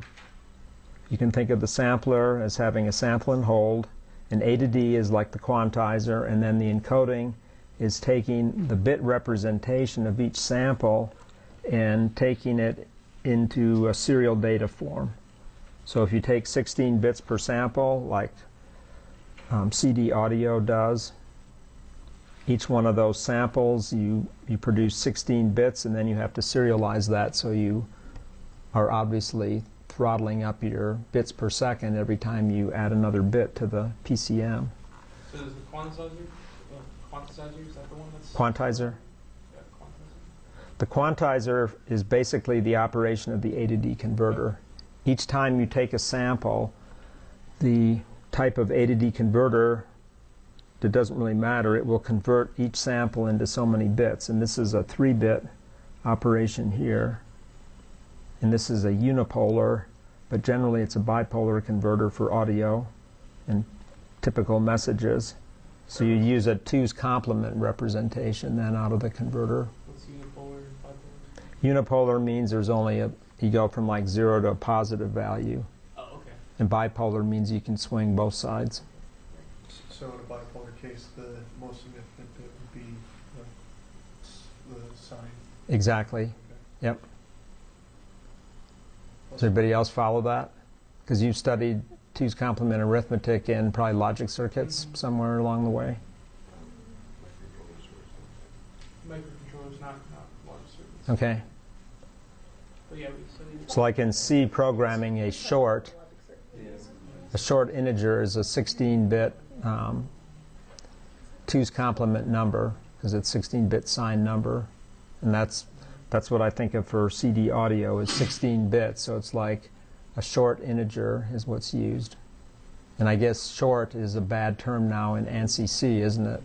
You can think of the sampler as having a sample and hold, and A to D is like the quantizer, and then the encoding is taking the bit representation of each sample and taking it into a serial data form. So if you take 16 bits per sample, like CD audio does, each one of those samples you produce 16 bits, and then you have to serialize that, so you are obviously throttling up your bits per second every time you add another bit to the PCM. So is the quantizer, is that the one that's... Quantizer? Yeah, quantizer. The quantizer is basically the operation of the A to D converter. Each time you take a sample, the type of A to D converter, it doesn't really matter, it will convert each sample into so many bits, and this is a 3-bit operation here, and this is a unipolar, but generally it's a bipolar converter for audio and typical messages. So you use a 2's complement representation then out of the converter. What's unipolar and bipolar? Unipolar means there's only you go from like 0 to a positive value, Oh, okay. and bipolar means you can swing both sides. So in a bipolar case, the most significant bit would be the sign. Exactly. Okay. Yep. Does everybody else follow that? Because you've studied 2's complement arithmetic in probably logic circuits somewhere along the way. Microcontrollers, not logic circuits. Okay. But yeah, we studied. So like in C programming, a short integer is a 16-bit 2's complement number, because it's 16-bit signed number, and that's what I think of for CD audio is 16 bits. So it's like a short integer is what's used, and I guess short is a bad term now in ANSI C, isn't it?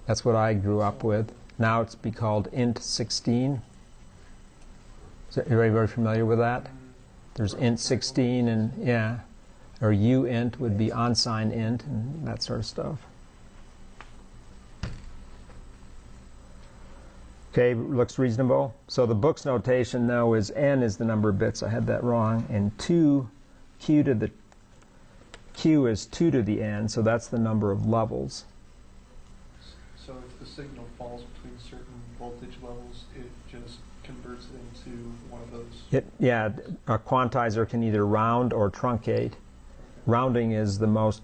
That's what I grew up with. Now it's be called int 16. Is everybody very familiar with that? There's int 16 and yeah, or uint would be unsigned int and that sort of stuff. Okay, looks reasonable. So the book's notation though is n is the number of bits. I had that wrong, and 2 q to the q is 2 to the n, so that's the number of levels. So if the signal falls between certain voltage levels, it just converts it into one of those. Yeah, a quantizer can either round or truncate. Rounding is the most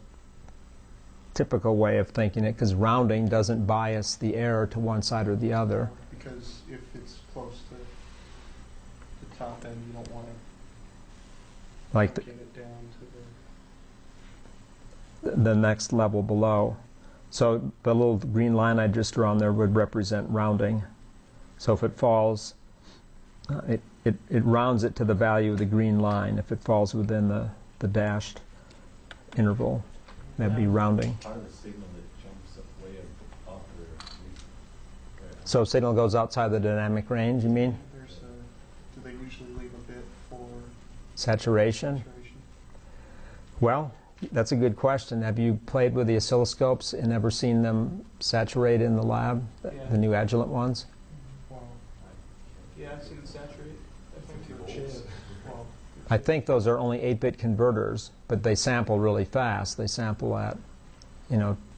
typical way of thinking it, because rounding doesn't bias the error to one side or the other. Because if it's close to the top end, you don't want to Like get it down to the next level below. So the little green line I just drew on there would represent rounding. So if it falls, it rounds it to the value of the green line. If it falls within the dashed interval, that'd be rounding. Part of the signal that jumps up way up there. So signal goes outside the dynamic range, you mean? There's do they usually leave a bit for Saturation? saturation? Well, that's a good question. Have you played with the oscilloscopes and ever seen them saturate in the lab, Yeah. the new Agilent ones? Well, yeah, I've seen it saturate. I think 50 your volts. chip. Well, I think those are only 8-bit converters, but they sample really fast. They sample at,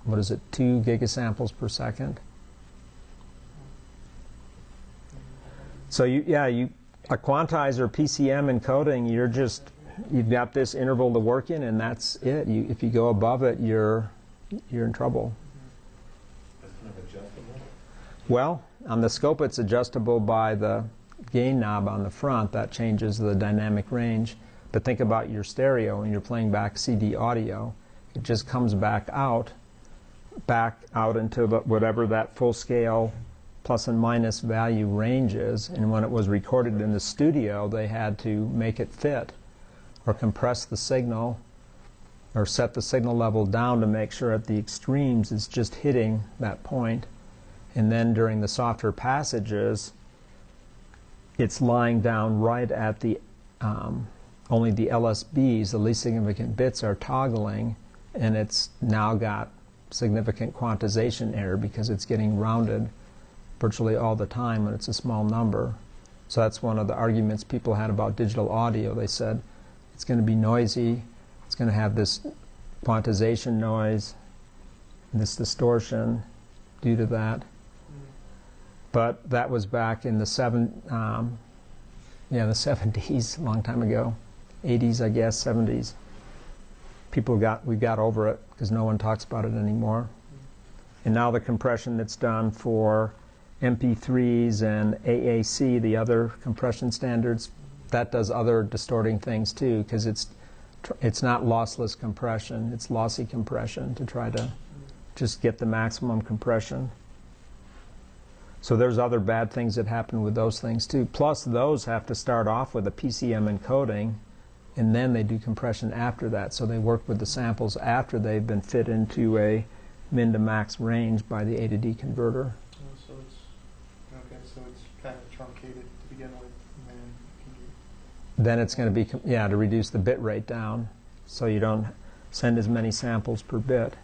what is it, 2 gigasamples per second? So a quantizer PCM encoding, you've got this interval to work in, and that's it. If you go above it, you're in trouble. That's kind of adjustable. Well, on the scope, it's adjustable by the gain knob on the front. That changes the dynamic range. But think about your stereo when you're playing back CD audio. It just comes back out into whatever that full scale plus and minus value range is. And when it was recorded in the studio, they had to make it fit or compress the signal or set the signal level down to make sure at the extremes it's just hitting that point. And then during the softer passages, it's lying down right at the only the LSBs, the least significant bits, are toggling, and it's now got significant quantization error because it's getting rounded virtually all the time when it's a small number. So that's one of the arguments people had about digital audio. They said it's going to be noisy, it's going to have this quantization noise, this distortion due to that. But that was back in the 70s, a long time ago. 80s, I guess, 70s. We got over it because no one talks about it anymore. And now the compression that's done for MP3s and AAC, the other compression standards, that does other distorting things too, because it's not lossless compression, it's lossy compression to try to just get the maximum compression. So there's other bad things that happen with those things too. Plus those have to start off with a PCM encoding, and then they do compression after that. So they work with the samples after they've been fit into a min to max range by the A to D converter. So it's kind of truncated to begin with, and then Then it's going to be, to reduce the bit rate down so you don't send as many samples per bit.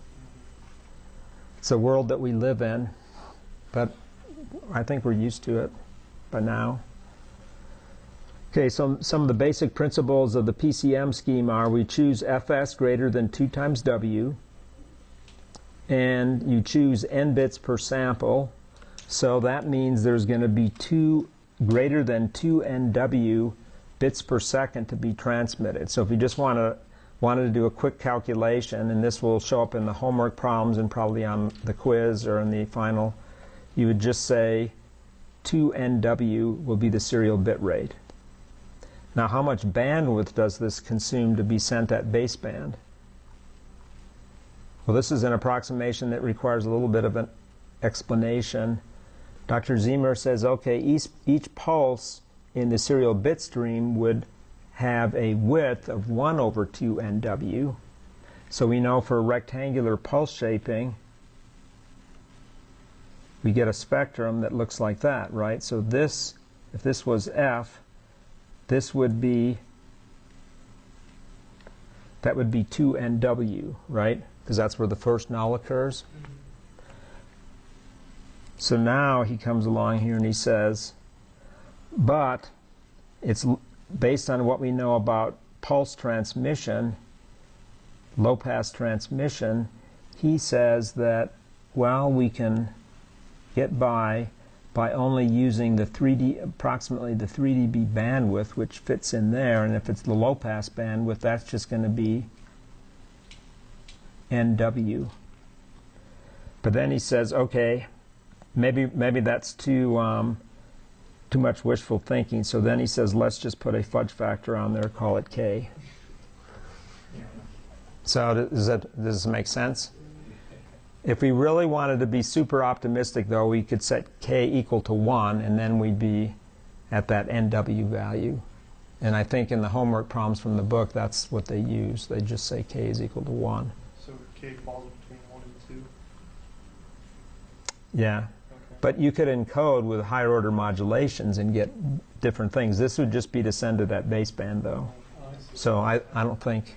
It's a world that we live in, but I think we're used to it by now. Okay, so some of the basic principles of the PCM scheme are we choose Fs greater than 2 times W, and you choose n bits per sample. So that means there's going to be greater than 2 NW bits per second to be transmitted. So if you just wanted to do a quick calculation, and this will show up in the homework problems and probably on the quiz or in the final, you would just say 2 NW will be the serial bit rate. Now, how much bandwidth does this consume to be sent at baseband? Well, this is an approximation that requires a little bit of an explanation. Dr. Ziemer says, okay, each pulse in the serial bit stream would have a width of 1 over 2 NW. So we know for rectangular pulse shaping, we get a spectrum that looks like that, right? So this, if this was F, this would be, that would be 2 NW, right? Because that's where the first null occurs. So now he comes along here and he says, but it's based on what we know about pulse transmission, low-pass transmission, he says that, well, we can get by by only using the 3D, approximately the 3 dB bandwidth, which fits in there. And if it's the low pass bandwidth, that's just going to be NW. But then he says, okay, maybe that's too much wishful thinking. So then he says, let's just put a fudge factor on there, call it K. So does this make sense? If we really wanted to be super optimistic, though, we could set K equal to 1, and then we'd be at that NW value. And I think in the homework problems from the book, that's what they use. They just say K is equal to 1. So K falls between 1 and 2? Yeah. Okay. But you could encode with higher order modulations and get different things. This would just be to send to that baseband, though. I see. So I don't think...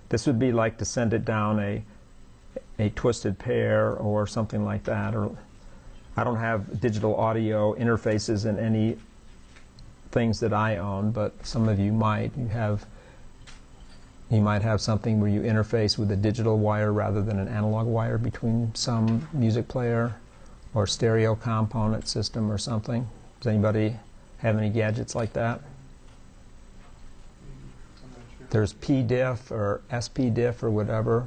This would be like to send it down a twisted pair or something like that. Or I don't have digital audio interfaces in any things that I own, but some of you might. You might have something where you interface with a digital wire rather than an analog wire between some music player or stereo component system or something. Does anybody have any gadgets like that? I'm not sure. There's PDIF or SPDIF or whatever.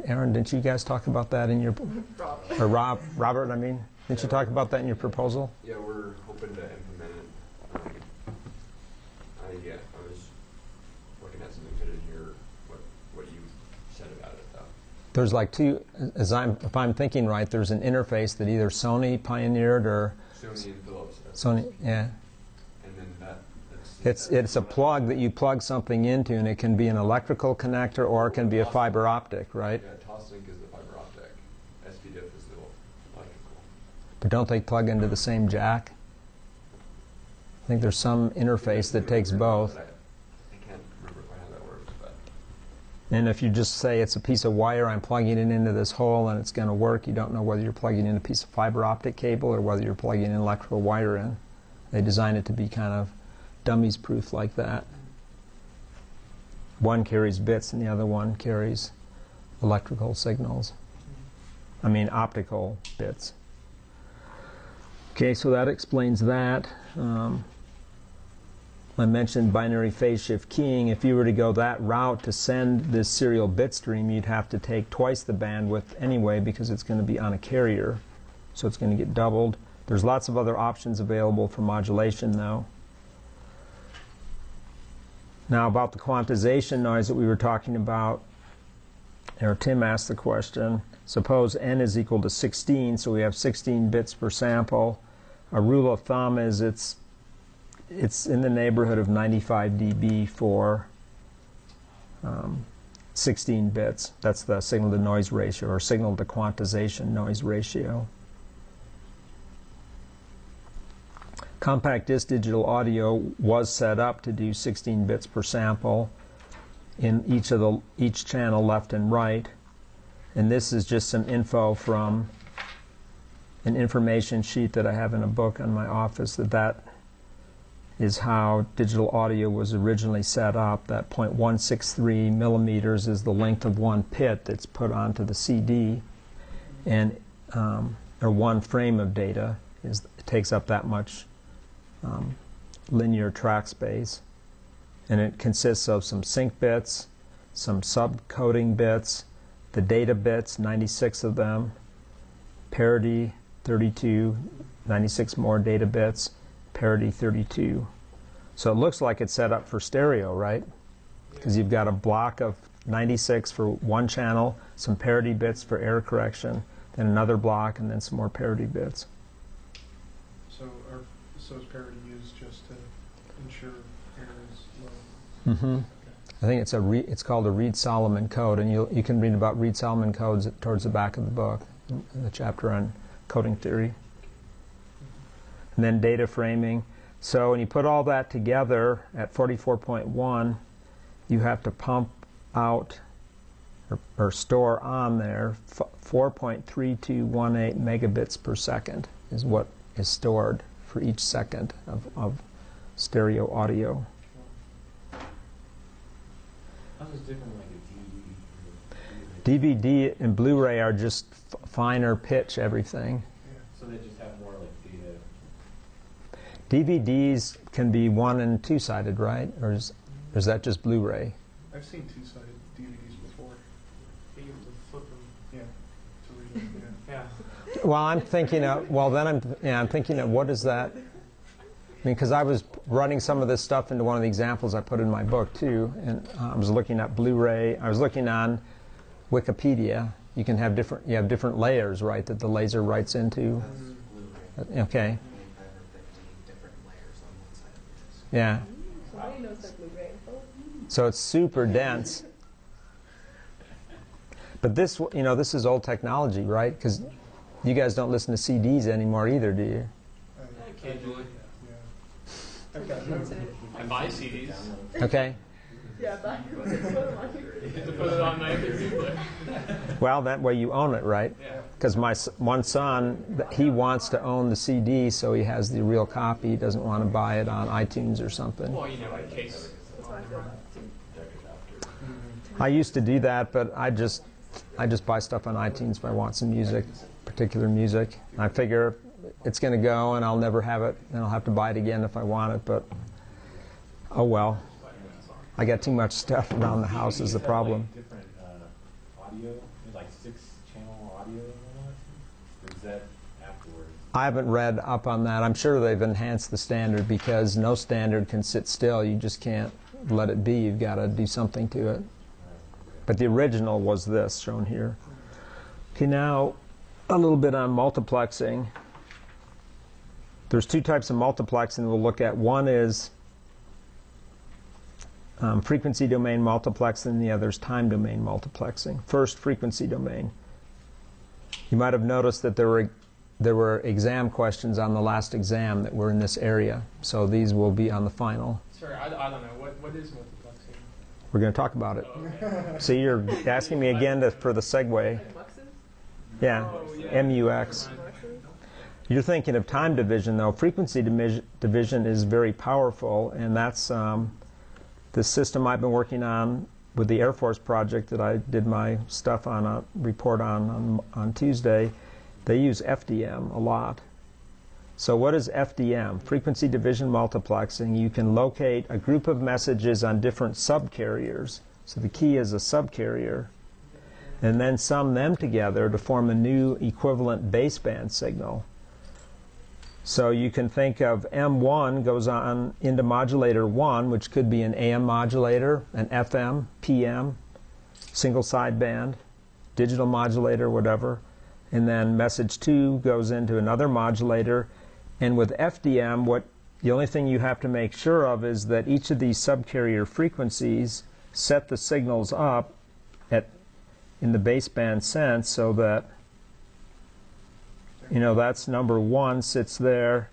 Aaron, didn't you guys talk about that in your, or Robert, I mean, didn't you talk about that in your proposal? Yeah, we're hoping to implement it. I was looking at some things I didn't hear what you said about it, though. There's like two, if I'm thinking right, there's an interface that either Sony pioneered or Sony and Philips. Sony, yeah. And then that's It's a plug that you plug something into, and it can be an electrical connector or it can be a fiber optic, right? Yeah, Toslink is the fiber optic. SPDIF is the electrical. But don't they plug into the same jack? I think there's some interface that takes both. I can't remember quite how that works, but And if you just say it's a piece of wire, I'm plugging it into this hole and it's going to work, you don't know whether you're plugging in a piece of fiber optic cable or whether you're plugging an electrical wire in. They design it to be kind of dummies proof like that. One carries bits and the other one carries electrical signals. I mean optical bits. Okay, so that explains that. I mentioned binary phase shift keying. If you were to go that route to send this serial bit stream, you'd have to take twice the bandwidth anyway because it's going to be on a carrier. So it's going to get doubled. There's lots of other options available for modulation, though. Now, about the quantization noise that we were talking about, or Tim asked the question, suppose n is equal to 16, so we have 16 bits per sample. A rule of thumb is it's in the neighborhood of 95 dB for 16 bits. That's the signal-to-noise ratio, or signal-to-quantization noise ratio. Compact disc digital audio was set up to do 16 bits per sample in each channel left and right. And this is just some info from an information sheet that I have in a book in my office that is how digital audio was originally set up. That 0.163 millimeters is the length of one pit that's put onto the CD, and or one frame of data it takes up that much linear track space, and it consists of some sync bits, some subcoding bits, the data bits, 96 of them, parity 32, 96 more data bits, parity 32. So it looks like it's set up for stereo, right? Because you've got a block of 96 for one channel, some parity bits for error correction, then another block, and then some more parity bits. So is parity used just to ensure error is low? Mm-hmm. I think it's called a Reed-Solomon code, and you can read about Reed-Solomon codes towards the back of the book, in the chapter on coding theory. And then data framing. So when you put all that together at 44.1, you have to pump out or store on there 4.3218 megabits per second is what is stored for each second of stereo audio. How is it different like a DVD? DVD and Blu-ray are just finer pitch everything. So they just have more DVDs can be one and two-sided, right? Or is that just Blu-ray? I've seen two-sided DVDs before. You have to flip them. Yeah. To read them, yeah. Yeah. Well, I'm thinking of, I'm thinking of what is that? I mean, because I was running some of this stuff into one of the examples I put in my book too, and I was looking at Blu-ray. I was looking on Wikipedia. You can have different layers, right, that the laser writes into. Okay. Yeah. Somebody knows their Blu-ray info. So it's super dense. But this, this is old technology, right? Because you guys don't listen to CDs anymore either, do you? Occasionally. Yeah. I've got I buy CDs. Okay. Yeah, but put them on here. You have to put it on my computer. Well, that way you own it, right? Yeah. Because my one son, he wants to own the CD, so he has the real copy. He doesn't want to buy it on iTunes or something. Well, in case. That's how I feel. I used to do that, but I just buy stuff on iTunes if I want some music, particular music. I figure it's going to go, and I'll never have it, and I'll have to buy it again if I want it. But oh well. I got too much stuff around the house is the problem. Like different audio, like 6-channel audio and all that? Or is that afterwards? I haven't read up on that. I'm sure they've enhanced the standard because no standard can sit still. You just can't let it be. You've got to do something to it. But the original was this, shown here. Okay, now a little bit on multiplexing. There's two types of multiplexing we'll look at. One is frequency domain multiplexing, and the other is time domain multiplexing. First, frequency domain. You might have noticed that there were exam questions on the last exam that were in this area, so these will be on the final. Sorry, I don't know. What is multiplexing? We're going to talk about it. Oh, okay. So you're asking me again for the segue. Like muxes? Yeah, Oh, yeah. MUX. Muxes? You're thinking of time division, though. Frequency division is very powerful, and that's the system I've been working on with the Air Force project that I did my stuff on a report on Tuesday. They use FDM a lot. So what is FDM? Frequency division multiplexing. You can locate a group of messages on different subcarriers. So the key is a subcarrier. And then sum them together to form a new equivalent baseband signal. So you can think of M1 goes on into modulator 1, which could be an AM modulator, an FM, PM, single sideband, digital modulator, whatever. And then message 2 goes into another modulator. And with FDM, the only thing you have to make sure of is that each of these subcarrier frequencies set the signals up in the baseband sense so that that's number 1 sits there,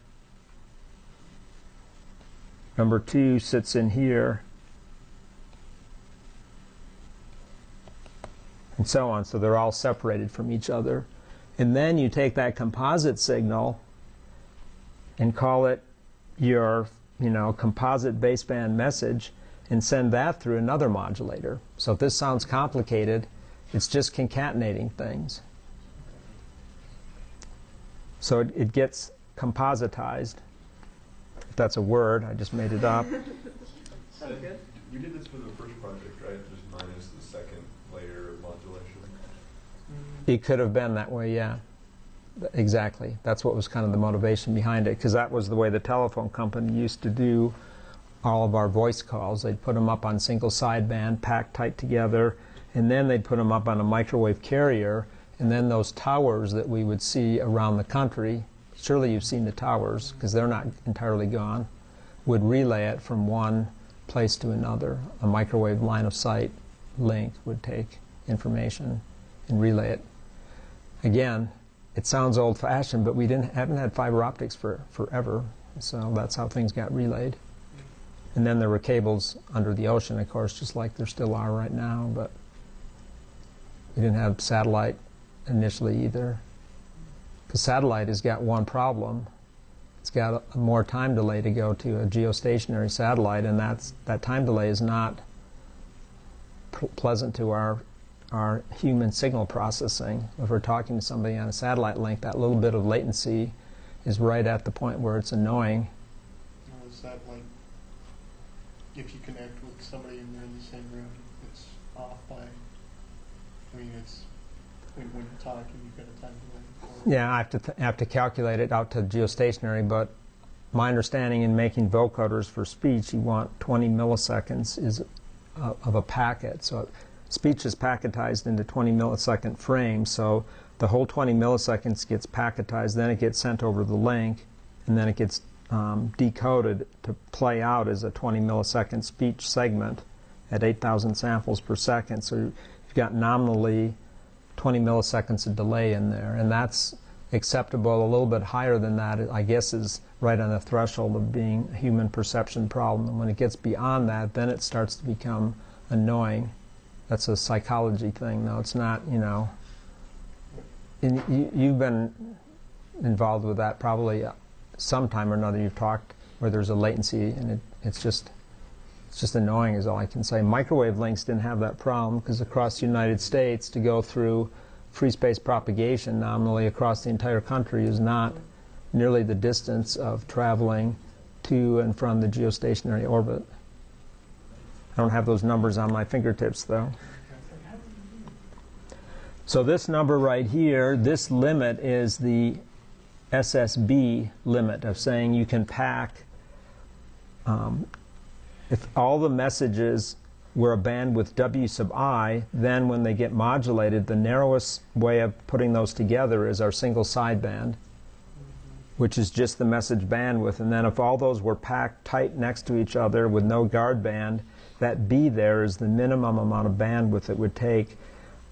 number 2 sits in here, and so on. So they're all separated from each other. And then you take that composite signal and call it your composite baseband message and send that through another modulator. So if this sounds complicated, it's just concatenating things. So it gets compositized. If that's a word, I just made it up. Sounds good. We did this for the first project, right? Just minus the second layer of modulation. It could have been that way, yeah. Exactly. That's what was kind of the motivation behind it, because that was the way the telephone company used to do all of our voice calls. They'd put them up on single sideband, packed tight together, and then they'd put them up on a microwave carrier. And then those towers that we would see around the country, surely you've seen the towers because they're not entirely gone, would relay it from one place to another. A microwave line of sight link would take information and relay it. Again, it sounds old-fashioned, but we haven't had fiber optics for forever, so that's how things got relayed. And then there were cables under the ocean, of course, just like there still are right now, but we didn't have satellite initially either. Because satellite has got one problem. It's got a more time delay to go to a geostationary satellite, and that time delay is not pleasant to our human signal processing. If we're talking to somebody on a satellite link, that little bit of latency is right at the point where it's annoying. is that like if you connect with somebody and they're in the same room, it's off by? I mean, it's when you're talking, you've got a time delay. Yeah, I have to calculate it out to geostationary, but my understanding in making vocoders for speech, you want 20 milliseconds of a packet. So speech is packetized into 20 millisecond frames, so the whole 20 milliseconds gets packetized, then it gets sent over the link, and then it gets decoded to play out as a 20 millisecond speech segment at 8,000 samples per second. So you've got nominally 20 milliseconds of delay in there, and that's acceptable. A little bit higher than that, I guess, is right on the threshold of being a human perception problem. And when it gets beyond that, then it starts to become annoying. That's a psychology thing. No, it's not, you know. You've been involved with that probably sometime or another. You've talked where there's a latency, and it's just annoying is all I can say. Microwave links didn't have that problem because across the United States, to go through free space propagation nominally across the entire country is not nearly the distance of traveling to and from the geostationary orbit. I don't have those numbers on my fingertips, though. So this number right here, this limit is the SSB limit of saying you can pack, if all the messages were a bandwidth W sub I, then when they get modulated, the narrowest way of putting those together is our single sideband, which is just the message bandwidth. And then if all those were packed tight next to each other with no guard band, that B there is the minimum amount of bandwidth it would take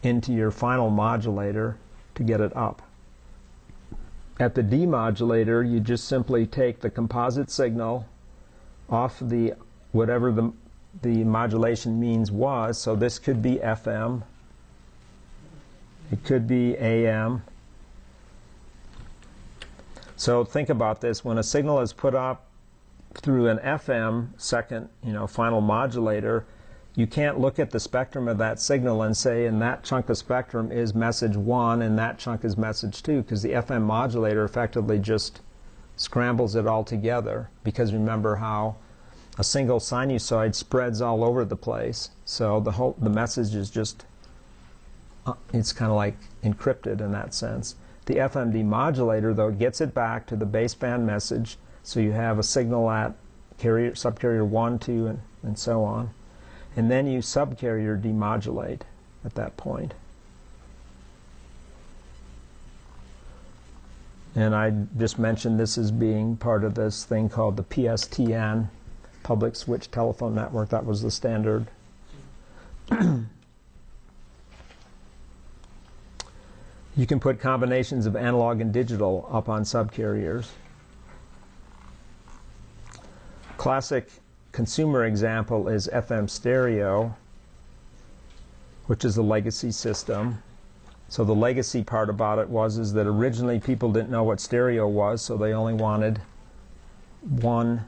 into your final modulator to get it up. At the demodulator, you just simply take the composite signal off the whatever the modulation means was. So this could be FM, it could be AM. So think about this. When a signal is put up through an FM second, final modulator, you can't look at the spectrum of that signal and say, in that chunk of spectrum is message 1 and that chunk is message 2, because the FM modulator effectively just scrambles it all together, because remember how a single sinusoid spreads all over the place. So the message is just, it's kind of like encrypted in that sense. The FM demodulator, though, gets it back to the baseband message, so you have a signal at subcarrier 1, 2, and so on. And then you subcarrier demodulate at that point. And I just mentioned this as being part of this thing called the PSTN, Public Switch Telephone Network. That was the standard. You can put combinations of analog and digital up on subcarriers. Classic consumer example is FM stereo, which is a legacy system. So the legacy part about it is that originally people didn't know what stereo was, so they only wanted one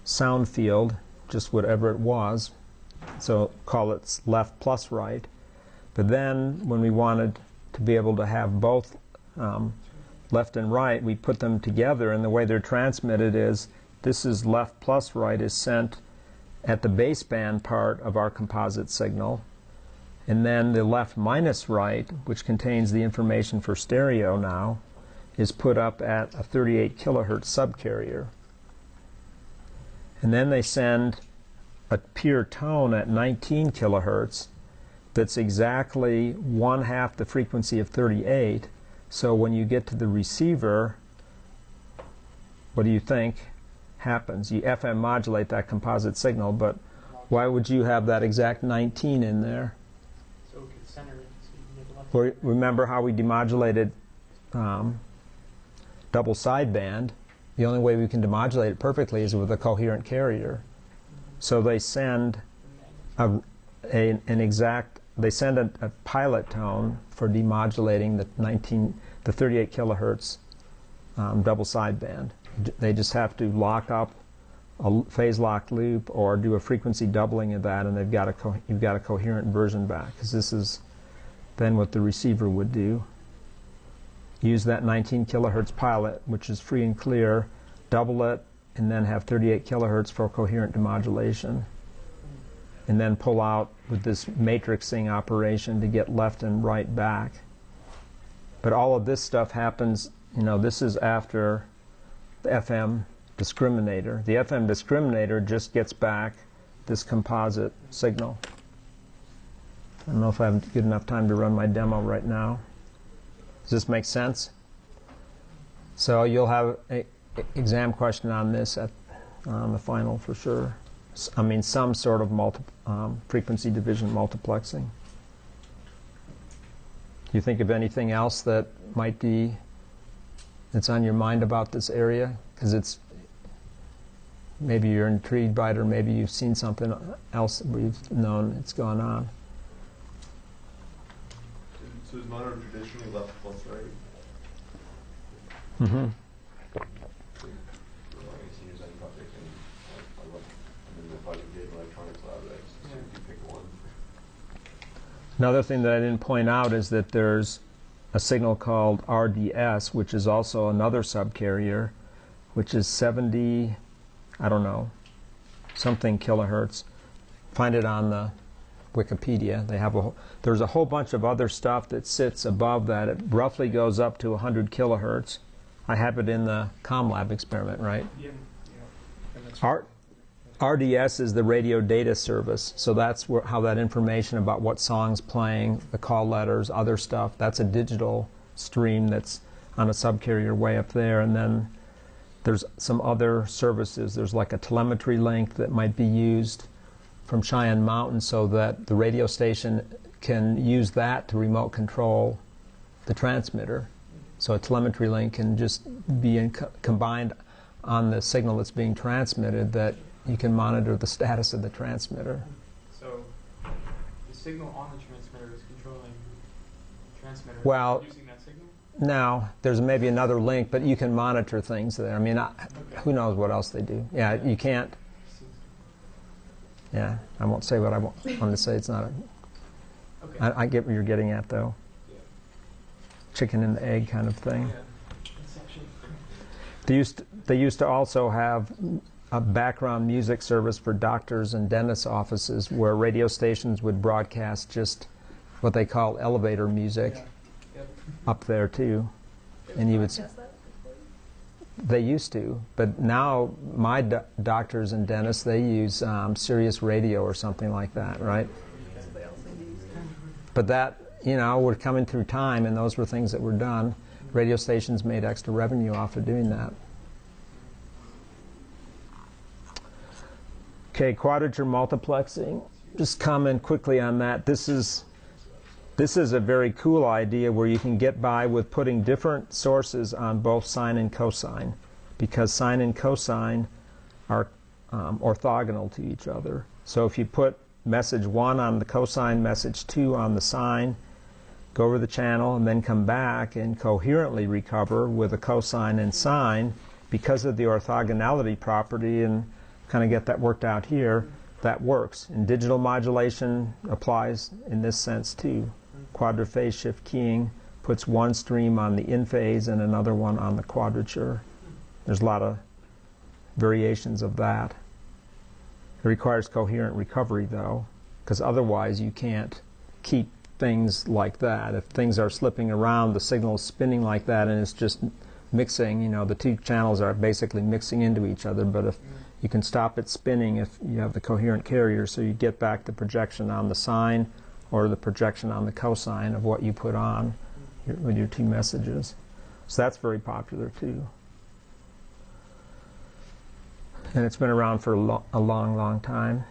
sound field, just whatever it was. So call it left plus right. But then when we wanted to be able to have both left and right, we put them together, and the way they're transmitted is this is left plus right is sent at the baseband part of our composite signal, and then the left minus right, which contains the information for stereo now, is put up at a 38 kilohertz subcarrier. And then they send a pure tone at 19 kilohertz that's exactly 1/2 the frequency of 38. So when you get to the receiver, what do you think happens? You FM modulate that composite signal, but why would you have that exact 19 in there? So we can center it so you can make a left. Remember how we demodulated double sideband? The only way we can demodulate it perfectly is with a coherent carrier. So they send a pilot tone for demodulating the 38 kilohertz double sideband. They just have to lock up a phase lock loop or do a frequency doubling of that, and you've got a coherent version back, because this is then what the receiver would do. Use that 19 kilohertz pilot, which is free and clear, double it, and then have 38 kilohertz for coherent demodulation, and then pull out with this matrixing operation to get left and right back. But all of this stuff happens, this is after the FM discriminator. The FM discriminator just gets back this composite signal. I don't know if I have good enough time to run my demo right now. Does this make sense? So you'll have an exam question on this at the final for sure. I mean, some sort of frequency division multiplexing. Do you think of anything else that might be that's on your mind about this area? Because maybe you're intrigued by it, or maybe you've seen something else that we've known it's gone on. So is mono traditionally left plus right? Mm-hmm. Another thing that I didn't point out is that there's a signal called RDS, which is also another subcarrier, which is 70, I don't know, something kilohertz. Find it on the Wikipedia. There's a whole bunch of other stuff that sits above that. It roughly goes up to 100 kilohertz. I have it in the ComLab experiment, right? Yeah. And that's RDS is the radio data service, so that's how that information about what song's playing, the call letters, other stuff, that's a digital stream that's on a subcarrier way up there. And then there's some other services. There's like a telemetry link that might be used from Cheyenne Mountain so that the radio station can use that to remote control the transmitter. So a telemetry link can just be combined on the signal that's being transmitted, that you can monitor the status of the transmitter. So the signal on the transmitter is controlling the transmitter using that signal? Now, there's maybe another link, but you can monitor things there. I mean, who knows what else they do. Yeah, you can't. Yeah, I won't say what I want to say. It's not a... Okay. I get what you're getting at, though. Yeah. Chicken and the egg kind of thing. Yeah. Inception. They used to also have a background music service for doctors and dentists' offices where radio stations would broadcast just what they call elevator music up there too. And you would Broadcast that before? they used to, but now my doctors and dentists, they use Sirius Radio or something like that, right? But that, we're coming through time, and those were things that were done. Radio stations made extra revenue off of doing that. Okay, quadrature multiplexing. Just comment quickly on that. This is a very cool idea where you can get by with putting different sources on both sine and cosine, because sine and cosine are orthogonal to each other. So if you put message 1 on the cosine, message 2 on the sine, go over the channel and then come back and coherently recover with a cosine and sine, because of the orthogonality property, and kind of get that worked out here, that works. And digital modulation applies in this sense too. Quadrophase shift keying puts one stream on the in phase and another one on the quadrature. There's a lot of variations of that. It requires coherent recovery though, because otherwise you can't keep things like that. If things are slipping around, the signal is spinning like that, and it's just mixing, the two channels are basically mixing into each other. But if you can stop it spinning if you have the coherent carrier, so you get back the projection on the sine or the projection on the cosine of what you put on with your two messages. So that's very popular too. And it's been around for a long, long time.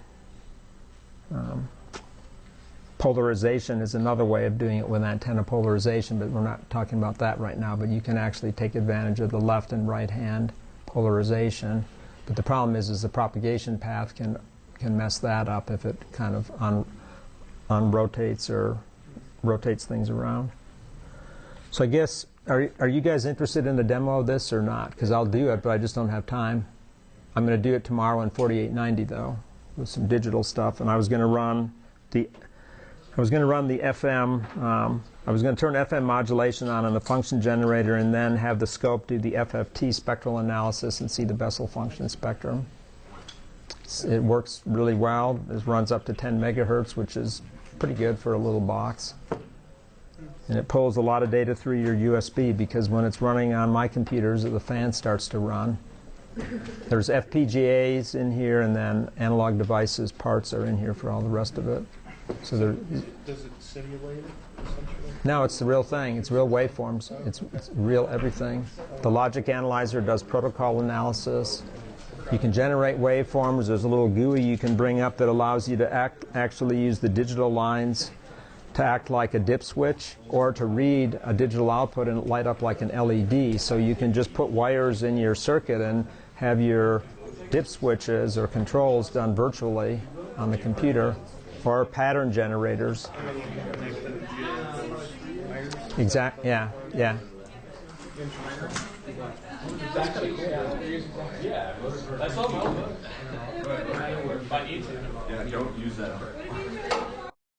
Polarization is another way of doing it with antenna polarization, but we're not talking about that right now. But you can actually take advantage of the left and right hand polarization. But the problem is the propagation path can mess that up if it kind of rotates or rotates things around. So I guess, are you guys interested in the demo of this or not? Because I'll do it, but I just don't have time. I'm going to do it tomorrow in 4890 though, with some digital stuff. And I was going to run I was going to run the FM. I was going to turn FM modulation on the function generator and then have the scope do the FFT spectral analysis and see the Bessel function spectrum. It works really well. It runs up to 10 megahertz, which is pretty good for a little box. And it pulls a lot of data through your USB because when it's running on my computers, the fan starts to run. There's FPGAs in here, and then analog devices parts are in here for all the rest of it. So there. Does it simulate it, essentially? No, it's the real thing. It's real waveforms. It's real everything. The logic analyzer does protocol analysis. You can generate waveforms. There's a little GUI you can bring up that allows you to actually use the digital lines to act like a dip switch or to read a digital output and light up like an LED. So you can just put wires in your circuit and have your dip switches or controls done virtually on the computer, or pattern generators. Exact. Yeah. Yeah. That's all. If I need to. Yeah, don't use that.